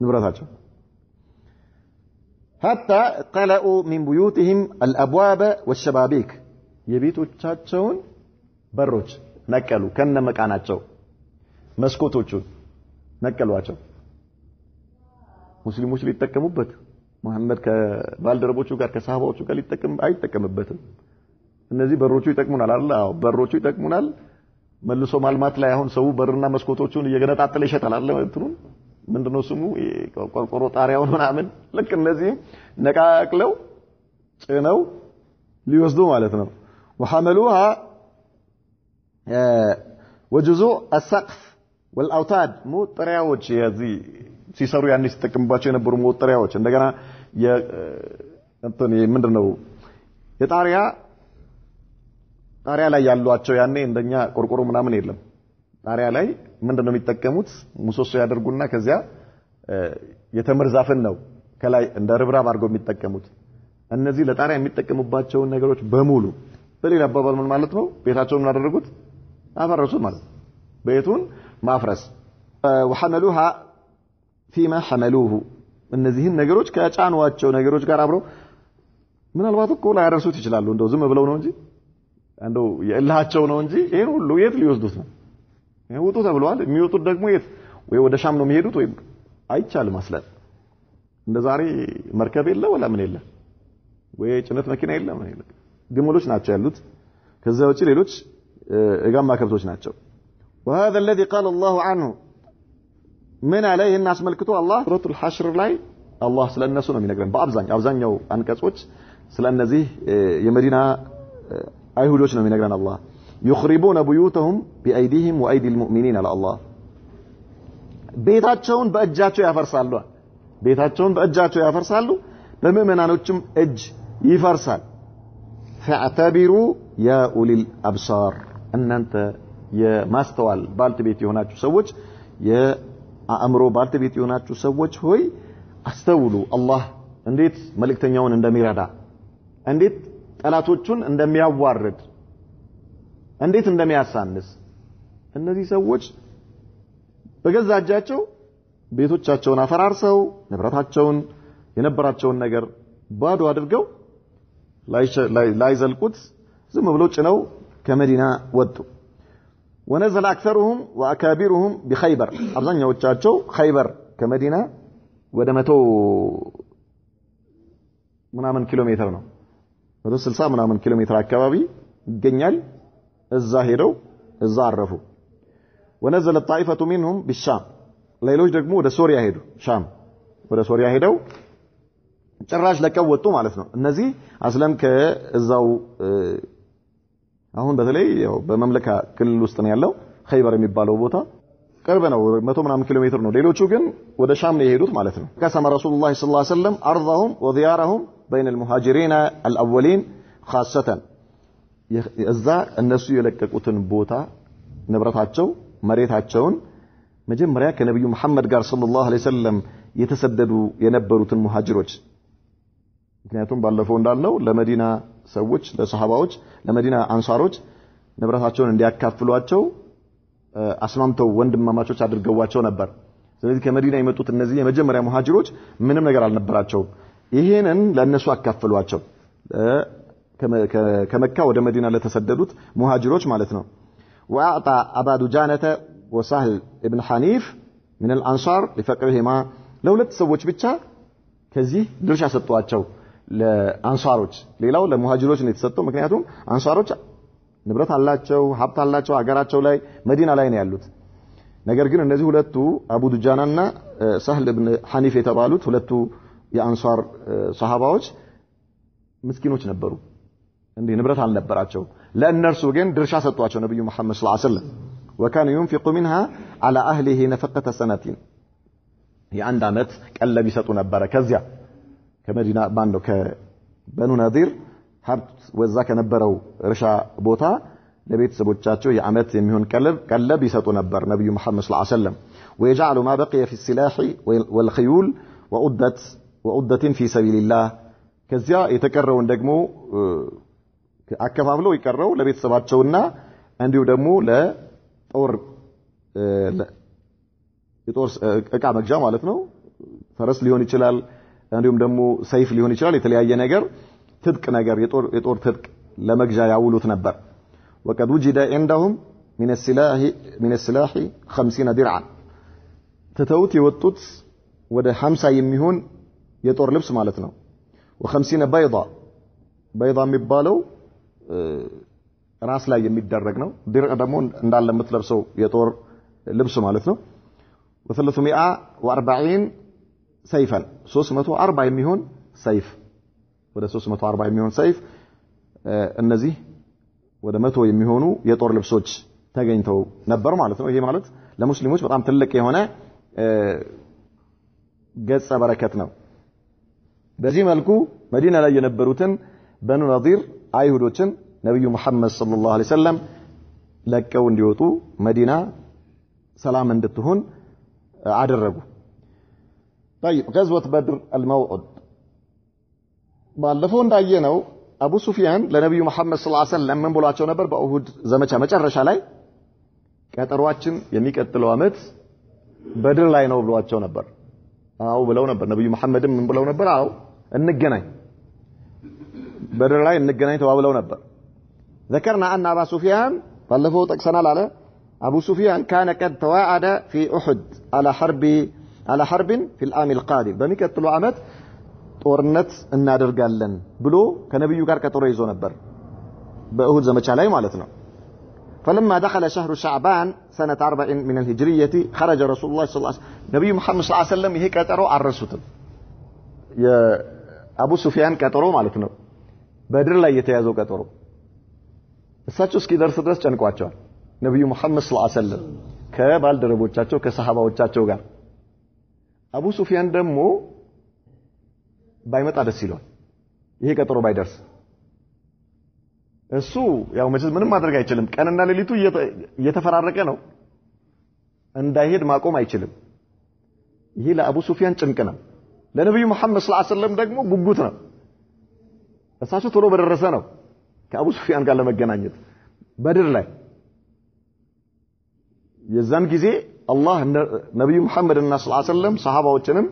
ንብረታቸው حتى قلعوا من بيوتهم الابواب والشبابيك የቤቶቻቸውን በሮች ነቀሉ ከነመቃናቸው መስኮቶቹን ነቀሏቸው። ሙስሊሞች ሊጠቀሙበት መሐመድ ከባልደረቦቹ ጋር ከሳሃባዎቹ ጋር አይጠቀምበትም። እነዚህ በሮቹ ይጠቅሙናል አይደል? አዎ በሮቹ ይጠቅሙናል። መልሶ ማልማት ላይ አሁን ሰው በርና መስኮቶቹን እየገነጣጠለ ይሸጣል አይደል? እንትኑን ምንድነው ስሙ ቆርቆሮ ጣሪያውን ምናምን ልክ እነዚህ ነቃቅለው ጭነው ሊወስዱ ማለት ነው። وحملوها وجزء السقف والأوتاد موطرياዎች የዚህ ሲሰሩ ያን ሲጠቀምባቸው የነበሩ ሞጠሪያዎች እንደገና እንትን ምንድነው የጣሪያ ላይ ያሏቸው ያኔ እንደኛ ቆርቆሮ ምናምን የለም። ጣሪያ ላይ ምንድነው የሚጠቀሙት ሙሶሶ ያደርጉና ከዚያ የተምር ዛፍን ነው ከላይ እንደ ርብራብ አድርገው የሚጠቀሙት። እነዚህ ለጣሪያ የሚጠቀሙባቸው ነገሮች በሙሉ በሌላ አባባል ምን ማለት ነው ቤታቸውን አደረጉት አፈረሱት ማለት ቤቱን ማፍረስ وحملوها فيما حملوه እነዚህን ነገሮች ከጫኗቸው ነገሮች ጋር አብረው ምናልባት እኮ ላይ ያረሱት ይችላሉ እንደው ዝም ብለው ነው እንጂ እንደው የእልሃቸው ነው እንጂ ይሄን ሁሉ የት ሊወስዱት ነው? ይወጡ ተብለዋል። የሚወጡት ደግሞ የት ወይ ወደ ሻም ነው የሚሄዱት ወይ አይቻልም አስለን እንደ ዛሬ መርከብ የለ ወላ ምን የለ ወይ ጭነት መኪና የለ ምን የለ ግመሎች ናቸው ያሉት። ከዛ ውጪ ሌሎች እጋማ ከብቶች ናቸው። وهذا الذي قال الله عنه من عليه الناس ملكته الله سورة الحشر ላይ አላህ ስለነሱ ነው የሚነግረን በአብዛኛው አንቀጾች ስለነዚህ የመዲና አይሁዶች ነው የሚነግረን አላህ يخربون بيوتهم بأيديهم وأيدي المؤمنين على الله ቤታቸውን በእጃቸው ያፈርሳሉ በምእመናኖችም እጅ ይፈርሳል فاعتبروا يا أولي الأبصار እናንተ የማስተዋል ባልተቤት የሆናችሁ ሰዎች የአእምሮ ባልተቤት የሆናችሁ ሰዎች ሆይ አስተውሉ አላህ እንዴት መልእክተኛውን እንደሚረዳ እንዴት ጠላቶቹን እንደሚያዋርድ እንዴት እንደሚያሳንስ እነዚህ ሰዎች በገዛ እጃቸው ቤቶቻቸውን አፈራርሰው ንብረታቸውን የነበራቸውን ነገር ባዶ አድርገው ላይዘልቁት ዝም ብለው ጭነው ከመዲና ወጡ ونزل اكثرهم واكابرهم بخيبر አብዛኛዎቻቸው ኸይበር ከመዲና ወደ 100 ምናምን ኪሎ ሜትር ነው 160 ምናምን ኪሎ ሜትር አካባቢ ይገኛል እዛ ሄደው እዛ አረፉ ونزل الطائفه منهم بالشام ሌሎች ደግሞ ወደ ሶሪያ ሄዱ ሻም ወደ ሶሪያ ሄደው ጭራሽ ለቀው ወጡ ማለት ነው እነዚህ አስለም ከዛው አሁን በተለይ ያው በመምለካ ክልል ውስጥ ነው ያለው ኸይበር የሚባለው ቦታ ቅርብ ነው 100 ምናምን ኪሎ ሜትር ነው ሌሎቹ ግን ወደ ሻም ነው የሄዱት ማለት ነው ከሰማ ረሱላህ ሰለላሁ ዐለይሂ ወሰለም አርضهم وديارهم بين المهاجرين الاولين خاصه እዛ እነሱ የለቀቁትን ቦታ ንብረታቸው መሬታቸውን መጀመሪያ ከነብዩ መሐመድ ጋር ሰለላሁ ዐለይሂ ወሰለም የተሰደዱ የነበሩትን ሙሃጅሮች ምክንያቱም ባለፈው እንዳልነው ለመዲና ሰዎች ለሰሃባዎች ለመዲና አንሳሮች ንብረታቸውን እንዲያካፍሏቸው አስማምተው ወንድማማቾች አድርገዋቸው ነበር ስለዚህ ከመዲና የመጡት እነዚህ የመጀመሪያ ሙሃጅሮች ምንም ነገር አልነበራቸው ይሄንን ለነሱ አካፍሏቸው ከመካ ወደ መዲና ለተሰደዱት ሙሃጅሮች ማለት ነው واعطى ابا دجانه وسهل ابن حنيف من الانصار لفقرهما ለሁለት ሰዎች ብቻ ከዚህ ድርሻ ሰጥቷቸው ለአንሳሮች ሌላው ለሙሃጅሮች ነው የተሰጠው ምክንያቱም አንሳሮች ንብረት አላቸው ሀብት አላቸው ሀገራቸው ላይ መዲና ላይ ነው ያሉት ነገር ግን እነዚህ ሁለቱ አቡ ዱጃናና ሰህል ኢብኑ ሐኒፍ የተባሉት ሁለቱ የአንሳር ሰሃባዎች ምስኪኖች ነበሩ እንዴ ንብረት አልነበራቸው ለእነርሱ ግን ድርሻ ሰጥቷቸው ነብዩ መሐመድ ሰለላሁ ዐለይሂ ወሰለም وكان ينفق منها على اهله نفقه سنتين የአንድ አመት ቀለብ ይሰጡ ነበር ከዚያ ከመዲና ባንዶ ከበኑ ነዲር ሀብት ወዛ ከነበረው እርሻ ቦታ ለቤተሰቦቻቸው የአመት የሚሆን ቀለብ ይሰጡ ነበር ነብዩ መሐመድ ሰለላሁ ዐለይሂ ወሰለም ويجعل ما بقي في السلاح والخيول وعدة في سبيل الله ከዚያ የተቀረውን ደግሞ አከፋፍለው ይቀረው ለቤተሰባቸውና እንዲሁ ደግሞ ለጦር የጦር ዕቃ መግዣ ማለት ነው ፈረስ ሊሆን ይችላል እንዲሁም ደግሞ ሰይፍ ሊሆን ይችላል የተለያየ ነገር ትጥቅ ነገር የጦር ትጥቅ ለመግዣ ያውሉት ነበር وقد وجد عندهم من السلاح 50 درعا ተተውት የወጡት ወደ 50 የሚሆን የጦር ልብስ ማለት ነው و50 بيضة የሚባለው ራስ ላይ የሚደረግ ነው ድርዕ ደግሞ እንዳለ የምትለብሰው የጦር ልብስ ማለት ነው و340 سيفا 340 የሚሆን ሰይፍ ወደ 340 የሚሆን ሰይፍ እነዚህ ወደ 100 የሚሆኑ የጦር ልብሶች ተገኝተው ነበር ማለት ነው ይሄ ማለት ለሙስሊሞች በጣም ትልቅ የሆነ ገጸ በረከት ነው በዚህ መልኩ መዲና ላይ የነበሩትን በኑ ነዲር አይሁዶችን ነብዩ መሐመድ ሰለላሁ ዐለይሂ ወሰለም ለቀው እንዲወጡ መዲና ሰላም እንድትሆን አደረጉ طيب غزوه بدر الموعد ባለፈው እንዳየነው አቡ ሱፊያን ለነብዩ መሐመድ ሰለላሁ ዐለይሂ ወሰለም ምን ብሏቸው ነበር በኡሁድ ዘመቻ መጨረሻ ላይ ቀጠሯችን የሚቀጥለው አመት በድር ላይ ነው ብሏቸው ነበር አው ብለው ነበር ነብዩ መሐመድም ምን ብለው ነበር አው እንገናኝ በድር ላይ እንገናኝ ተባብለው ነበር ذكرنا ان ابا سفيان ባለፈው ጠቅሰናል አለ አቡ ሱፊያን كان قد توعد في احد على حرب في العام القادم በሚቀጥለው አመት ጦርነት እናደርጋለን ብሎ ከነብዩ ጋር ቀጠሮ ይዞ ነበር በኡሁድ ዘመቻ ላይ ማለት ነው فلما دخل شهر شعبان سنه 40 من الهجريه خرج رسول الله صلى الله عليه وسلم نبي محمد صلى الله عليه وسلم ይሄ ቀጠሮ አረሱትም የአቡ ሱፊያን ቀጠሮ ማለት ነው በድር ላይ የተያዘው ቀጠሮ እሳቸው እስኪደርስ ድረስ ጨንቋቸዋል ነብዩ መሐመድ ሰለላሁ ዐለይሂ ወሰለም ከባልደረቦቻቸው ከሰሃባዎቻቸው ጋር አቡ ሱፊያን ደግሞ ባይመጣ ደስ ይላል ይሄ ቀጠሮ ባይደርስ እሱ ያው መቼም ምንም ማድረግ አይችልም ቀንና ሌሊቱ እየተፈራረቀ ነው እንዳይሄድ ማቆም አይችልም ይሄ ለአቡ ሱፊያን ጭንቅ ነው ለነብዩ መሐመድ ሰለላሁ ዐለይሂ ወሰለም ደግሞ ጉጉት ነው እሳቸው ቶሎ በደረሰ ነው ከአቡ ሱፊያን ጋር ለመገናኘት በድር ላይ የዛን ጊዜ አላህ ነብዩ መሐመድና ሰለላሁ ዐለይሂ ወሰለም ሰሃባዎችንም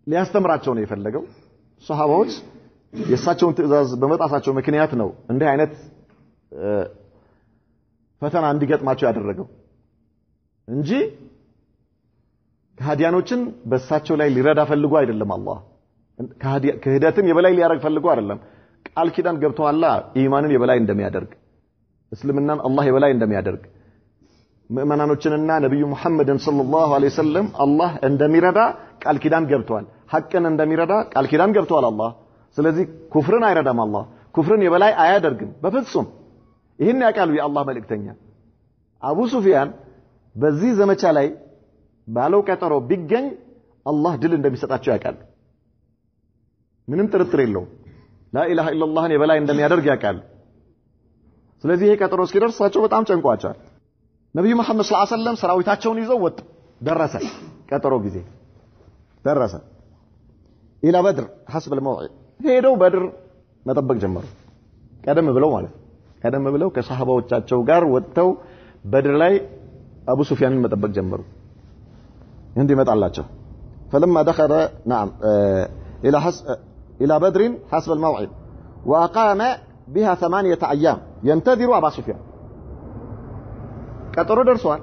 ሊያስተምራቸው ነው የፈለገው ሰሃባዎች የእሳቸውን ትእዛዝ በመጣሳቸው ምክንያት ነው እንዲህ አይነት ፈተና እንዲገጥማቸው ያደረገው እንጂ ከሃዲያኖችን በእሳቸው ላይ ሊረዳ ፈልጎ አይደለም አላህ ከህደትን የበላይ ሊያደርግ ፈልጎ አይደለም ቃል ኪዳን ገብተዋላ ኢማንን የበላይ እንደሚያደርግ እስልምናን አላህ የበላይ እንደሚያደርግ ሙእሚናኖችንና ነብዩ መሐመድን ሰለላሁ ዐለይሂ ወሰለም አላህ እንደሚረዳ ቃል ኪዳን ገብቷል ሐቅን እንደሚረዳ ቃል ኪዳን ገብቷል አላህ ስለዚህ ኩፍርን አይረዳም አላህ ኩፍርን የበላይ አያደርግም በፍጹም ይሄን ያቃሉ የአላህ መልእክተኛ አቡ ሱፊያን በዚህ ዘመቻ ላይ ባለው ቀጠሮ ቢገኝ አላህ ድል እንደሚሰጣቸው ያቃሉ ምንም ጥርጥር የለውም ላ ኢላሃ ኢላላህን የበላይ እንደሚያደርግ ያቃሉ ስለዚህ ይሄ ቀጠሮ እስኪደርሳቸው በጣም ጨንቋቸዋል ነብዩ መሐመድ ሰለላሁ ዐለይሂ ወሰለም ሰራዊታቸውን ይዘው ወጡ ደረሰ ቀጠሮ ጊዜ ደረሰ ኢላ በድር حسب الموعد ሄደው በድር መጠበቅ ጀመሩ ቀደም ብለው ማለት ቀደም ብለው ከሰሃባዎቻቸው ጋር ወጥተው በድር ላይ አቡ ሱፊያንን መጠበቅ ጀመሩ እንዴ መጣላቸው فلما دخل نعم الى بدر حسب الموعد واقام بها 8 ايام ينتظر ابا سفيان ቀጠሮ ደርሷል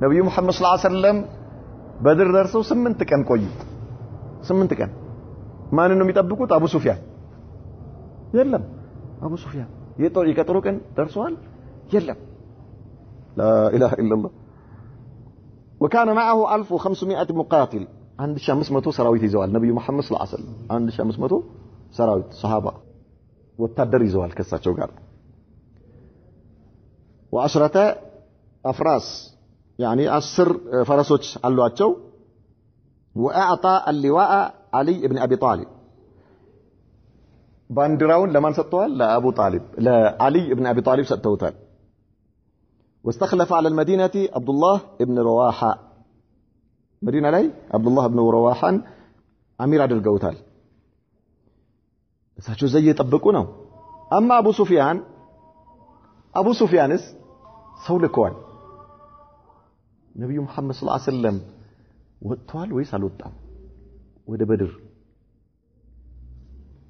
ነብዩ መሐመድ ሰለላሁ ዐለይሂ ወሰለም በድር ደርሰው 8 ቀን ቆዩ 8 ቀን ማንን ነው የሚጠብቁት አቡ ሱፊያን የለም አቡ ሱፊያን የቀጠሮ ቀን ደርሷል የለም لا اله الا الله وكان معه 1500 مقاتل 1500 ሰራዊት ይዘዋል ነብዩ መሐመድ ሰለላሁ ዐለይሂ ወሰለም 1500 ሰራዊት ሱሐባ ወታደር ይዘዋል ከሳቸው ጋር وعشرة أفراس يعني 10 فرسوች አሏቸው وأعطى اللواء علي بن أبي طالب باندراون لمن سطوال لأبو طالب لعلي بن أبي طالب سطوتال واستخلف على المدينة عبد الله بن رواحة مدينة لي عبد الله بن رواحة أمير عدل قوتال ساتشو زي يطبقونه أما أبو سفيانس سولكوان نبي محمد صلى الله عليه وسلم ወጥቷል ወይስ አልወጣም ወደ በድር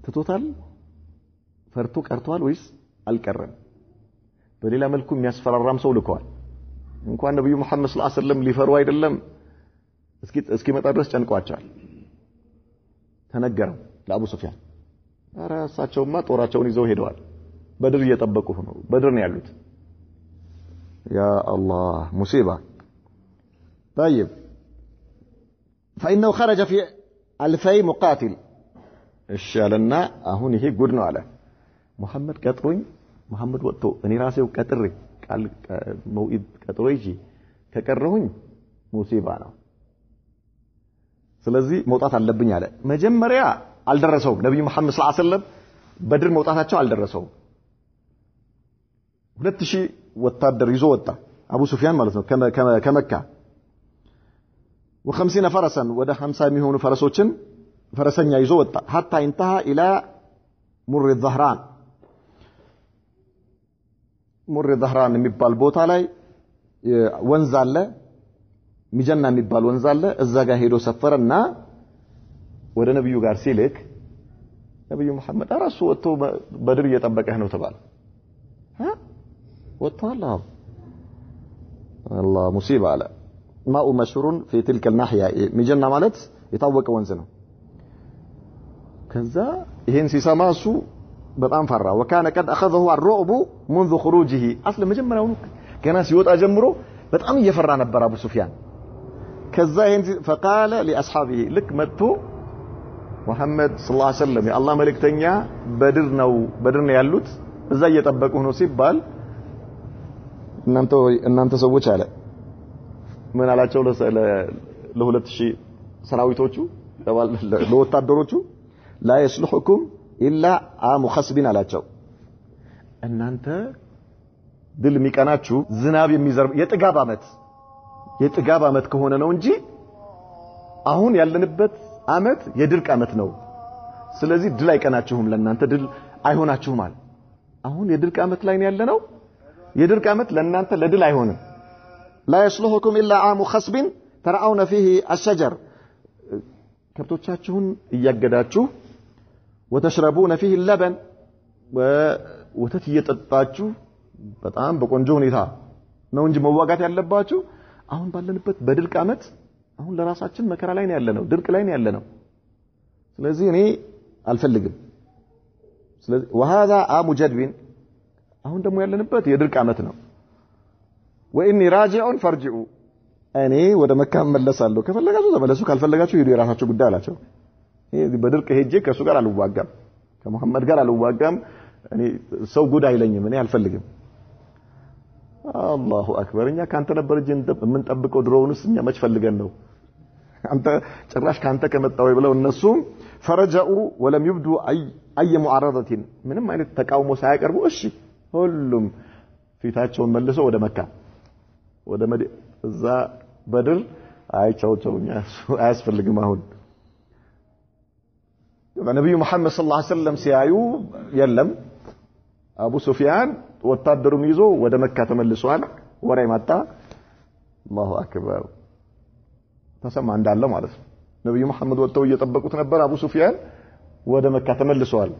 ተቶታል ፈርቶ ቀርቷል ወይስ አልቀረም በሌላ መልኩ የሚያስፈራራም ሰው ልከዋል እንኳን ነብዩ መሐመድ ሰለላሁ ዐለይሂ ወሰለም ሊፈሩ አይደለም እስኪ መጣ ድረስ ጨንቋቸዋል ተነገረው ለአቡ ሱፊያን ራሳቸውማ ጦራቸውን ይዘው ሄደዋል በድር እየጠበቁ ነው በድር ነው ያሉት ያ አላህ ሙሲባ طيب فإنه خرج في 2000 مقاتل الشالنا አሁን ይሄ ጉድ ነው አለ መሐመድ ቀጥሮኝ መሐመድ ወጥቶ እኔ ራሴው ቀጥሬ ቃል መውኢድ ቀጥሮ ይጂ ከቀረሁኝ ሙሲባ ነው ስለዚህ መውጣት አለብኝ አለ መጀመሪያ አልደረሰው ነብዩ መሐመድ ሰለላሁ ዐለይሂ ወሰለም በድር መውጣታቸው አልደረሰው 2000 ወታደር ይዞ ወጣ አቡ ሱፊያን ማለት ነው ከመካ و50 فرسا ወደ 50 የሚሆኑ ፈረሶችን ፈረሰኛ ይዞ ወጣ حتى انتهى الى مر الظهران የሚባል ቦታ ላይ ወንዝ አለ ሚጀና የሚባል ወንዝ አለ እዛ ጋር ሄዶ ሰፈረና ወደ ነብዩ ጋር ሲልክ ነብዩ መሐመድ ራሱ ወጥቶ በድር እየጠበቀህ ነው ተባለ ወጥቷል الله مصيبه على ماء مشهور في تلك الناحيه ميجنا ማለት የታወቀ ወንዝ ነው ከዛ ይሄን ሲሰማ እሱ በጣም ፈራ وكان قد اخذه الرعب منذ خروجه اصل መጀመሪያው ገና ሲወጣ ጀምሮ በጣም እየፈራ ነበር አቡ ሱፊያን ከዛ ይሄን فقال لاصحابه لك መጥቶ መሐመድ ሰለላሁ ዐለይሂ ወሰለም የአላህ መልእክተኛ በድር ነው ያሉት እዛ እየጠበቁ ነው ሲባል እናንተ ሰዎች አለ ምን አላቸው ለ2000 ሰራዊቶቹ ለወታደሮቹ لا يصلحكم الا عام خصبين አላቸው እናንተ ድል የሚቀናችሁ ዝናብ የሚዘርብ የጥጋብ አመት ከሆነ ነው እንጂ አሁን ያለንበት አመት የድርቅ አመት ነው ስለዚህ ድል አይቀናችሁም ለእናንተ ድል አይሆናችሁም አለ አሁን የድርቅ ዓመት ላይ ነው ያለነው የድርቅ ዓመት ለእናንተ ለድል አይሆንም لا يصلحكم الا عام خصب ترعون فيه الشجر ከብቶቻችሁን እያገዳችሁ وتشربون فيه اللبن ወተት እየጠጣችሁ በጣም በቆንጆ ሁኔታ ነው እንጂ መዋጋት ያለባችሁ አሁን ባለንበት በድርቅ ዓመት አሁን ለራሳችን መከራ ላይ ነው ያለነው ድርቅ ላይ ነው ያለነው ስለዚህ እኔ አልፈልግም ስለዚህ وهذا عام جدب አሁን ደግሞ ያለንበት የድርቅ ዓመት ነው واني راجع فرجعوا እኔ ወደ መካ መለሳለሁ ከፈለጋችሁ ተመለሱ ካልፈለጋችሁ ሄዱ የራሳችሁ ጉዳይ አላቸው ይሄ በድርቅ ሄጄ ከሱ ጋር አልዋጋም ከመሐመድ ጋር አልዋጋም እኔ ሰው ጉድ አይለኝም እኔ አልፈልግም አላሁ አክበር እኛ ካንተ ነበር እጅ ምን ጠብቀው ድሮውንስ እኛ መች ፈልገን ነው አንተ ጭራሽ ካንተ ከመጣው ብለው እነሱ ፈረጃኡ ወለም ይብዱ አይ ሙዓረضه ምንም አይነት ተቃውሞ ሳያቀርቡ እሺ ሁሉም ፊታቸውን መልሰው ወደ መካ ወደ እዛ በድር አይቻውቸውኛ አያስፈልግም አሁን ነብዩ መሐመድ ሰለላሁ ዐለይሂ ወሰለም ሲያዩ የለም አቡ ሱፊያን ወታደሩን ይዞ ወደ መካ ተመልሷል ወሬ መጣ አላሁ አክበር ተሰማ እንዳለ ማለት ነው ነብዩ መሐመድ ወጥተው እየጠበቁት ነበር አቡ ሱፊያን ወደ መካ ተመልሷል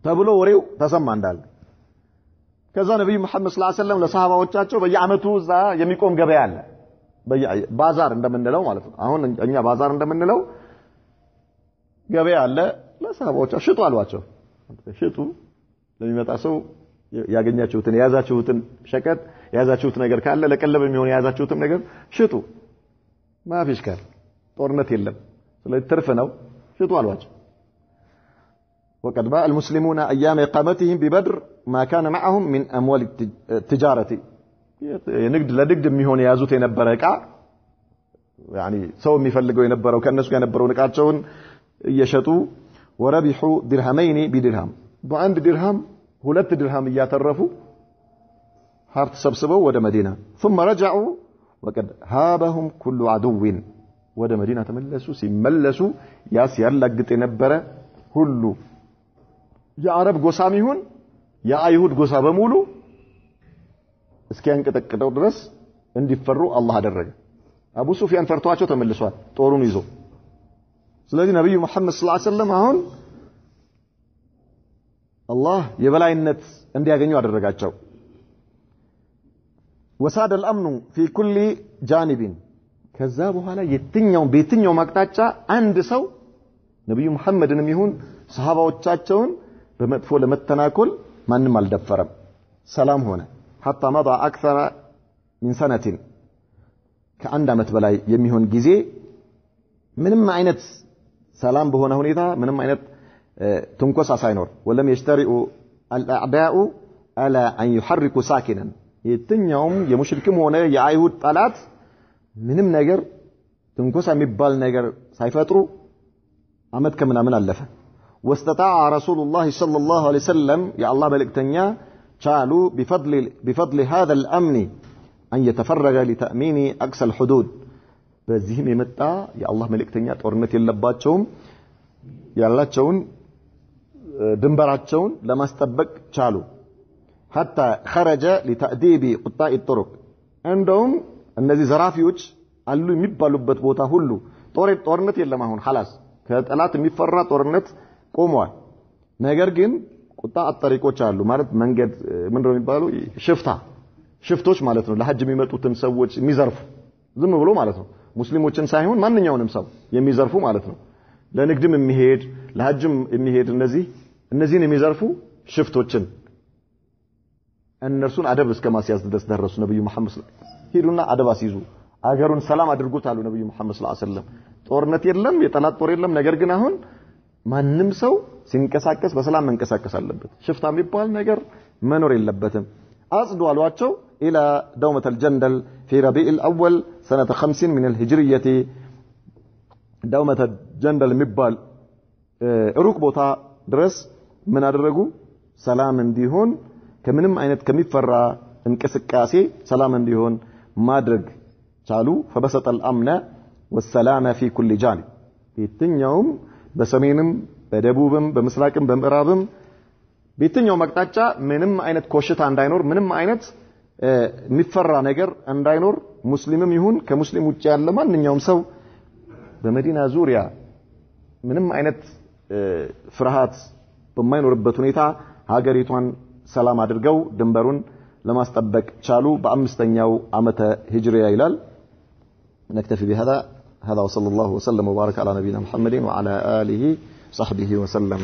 ተብሎ ወሬው ተሰማ እንዳለ ከዛ ነብዩ መሐመድ ሰለላሁ ዐለይሂ ወሰለም ለሰሃባዎቻቸው በየአመቱ እዛ የሚቆም ገበያ አለ ባዛር እንደምንለው ማለት ነው አሁን እኛ ባዛር እንደምንለው ገበያ አለ ለሰሃባዎቻቸው ሽጡ አሏቸው ሽጡ ለሚመጣ ሰው ያገኛችሁትን የያዛችሁትን ሸቀጥ የያዛችሁት ነገር ካለ ለቀለብ የሚሆን የያዛችሁትን ነገር ሽጡ ማፊሽ ካል ጦርነት የለም ስለዚህ ትርፍ ነው ሽጡ አሏቸው وقد باع المسلمون ايام اقامتهم ببدر ما كان معهم من اموال التجاره የንግድ ለንግድ የሚሆን የያዙት የነበረ ዕቃ يعني ሰው የሚፈልገው የነበረው ከነሱ ጋር የነበረው ዕቃቸውን እየሸጡ وربحوا درهمين بدرهم በአንድ ድርሃም ሁለት ድርሃም እያተረፉ ሀብት ሰብስበው ወደ መዲና ثم رجعوا وقد هابهم كل عدو ወደ መዲና ተመለሱ ሲመለሱ ያላግጥ የነበረ ሁሉ የአረብ ጎሳም ይሁን የአይሁድ ጎሳ በሙሉ እስኪያንቀጠቅጠው ድረስ እንዲፈሩ አላህ አደረገ አቡ ሱፊያን ፈርቷቸው ተመልሷል ጦሩን ይዞ ስለዚህ ነብዩ መሐመድ ሰለላሁ ዐለይሂ ወሰለም አሁን አላህ የበላይነት እንዲያገኙ አደረጋቸው وساد الامن في كل جانب ከዛ በኋላ በየትኛው ማቅጣጫ አንድ ሰው ነብዩ መሐመድንም ይሁን ሰሃባዎቻቸውን በመጥፎ ለመተናኮል ማንንም አልደፈረም ሰላም ሆነ حتى مضى اكثر من سنه ከአንድ አመት በላይ የሚሆን ጊዜ ምንም አይነት ሰላም በሆነ ሁኔታ ምንም አይነት ትንኮሳ ሳይኖር ولم يشترئوا الاعداء على ان يحركوا ساكنا የትኛውም የሙሽሪክም ሆነ የአይሁድ ጠላት ምንም ነገር ትንኮሳ የሚባል ነገር ሳይፈጥሩ አመት ከምናምን አለፈ واستطاع رسول الله صلى الله عليه وسلم يا الله ملكتنيا قالوا بفضل هذا الامن ان يتفرغ لتامين اقصى الحدود በዚህም የመጣ የአላህ መልእክተኛ ጦርነት የለባቸውም ያላቸውን ድንበራቸውን ለማስጠበቅ ቻሉ حتى خرج لتأديب قطاع الطرق እንደውም እነዚህ ዘራፊዎች አሉ የሚባሉበት ቦታ ሁሉ ጦርነት የለም አሁን خلاص ከጠላት የሚፈራ ጦርነት ቆሟል ነገር ግን ቁጣ አጠሪቆች አሉ ማለት መንገድ ምንድነው የሚባሉ ሽፍቶች ማለት ነው ለሐጅ የሚመጡትን ሰዎች የሚዘርፉ ዝም ብሎ ማለት ነው ሙስሊሞችን ሳይሆን ማንኛውንም ሰው የሚዘርፉ ማለት ነው ለንግድም የሚሄድ ለሐጅም የሚሄድ እነዚህን የሚዘርፉ ሽፍቶችን እነርሱን አደብ እስከማስያዝ ድረስ ደረሱ ነብዩ መሐመድ ሄዱና አደብ አስይዙ አገሩን ሰላም አድርጉት አሉ ነብዩ መሐመድ ሰለላሁ ዐለይሂ ወሰለም ጦርነት የለም የጠላት ጦር የለም ነገር ግን አሁን ማንንም ሰው ሲንቀሳቀስ በሰላም መንቀሳቀስ አለበት ሽፍታ የሚባል ነገር መኖር የለበትም አጽዱ አሏቸው الى دومة الجندل في ربيع الاول سنة 50 من الهجرية دومة الجندل የሚባል ሩቅ ቦታ ድረስ ምን አደረጉ ሰላም እንዲሆን ከምንም አይነት ከሚፈራ እንቅስቃሴ ሰላም እንዲሆን ማድረግ ቻሉ فبسط الامن والسلام في كل جانب የትኛውም በሰሜንም በደቡብም በምስራቅም በምዕራብም በየትኛው አቅጣጫ ምንም አይነት ኮሽታ እንዳይኖር ምንም አይነት የሚፈራ ነገር እንዳይኖር ሙስሊምም ይሁን ከሙስሊም ውጭ ያለ ማንኛውም ሰው በመዲና ዙሪያ ምንም አይነት ፍርሃት በማይኖርበት ሁኔታ ሀገሪቷን ሰላም አድርገው ድንበሩን ለማስጠበቅ ቻሉ በአምስተኛው ዓመተ ሂጅሪያ ይላል نكتفي بهذا وصلى الله وسلم وبارك على نبينا محمد وعلى آله وصحبه وسلم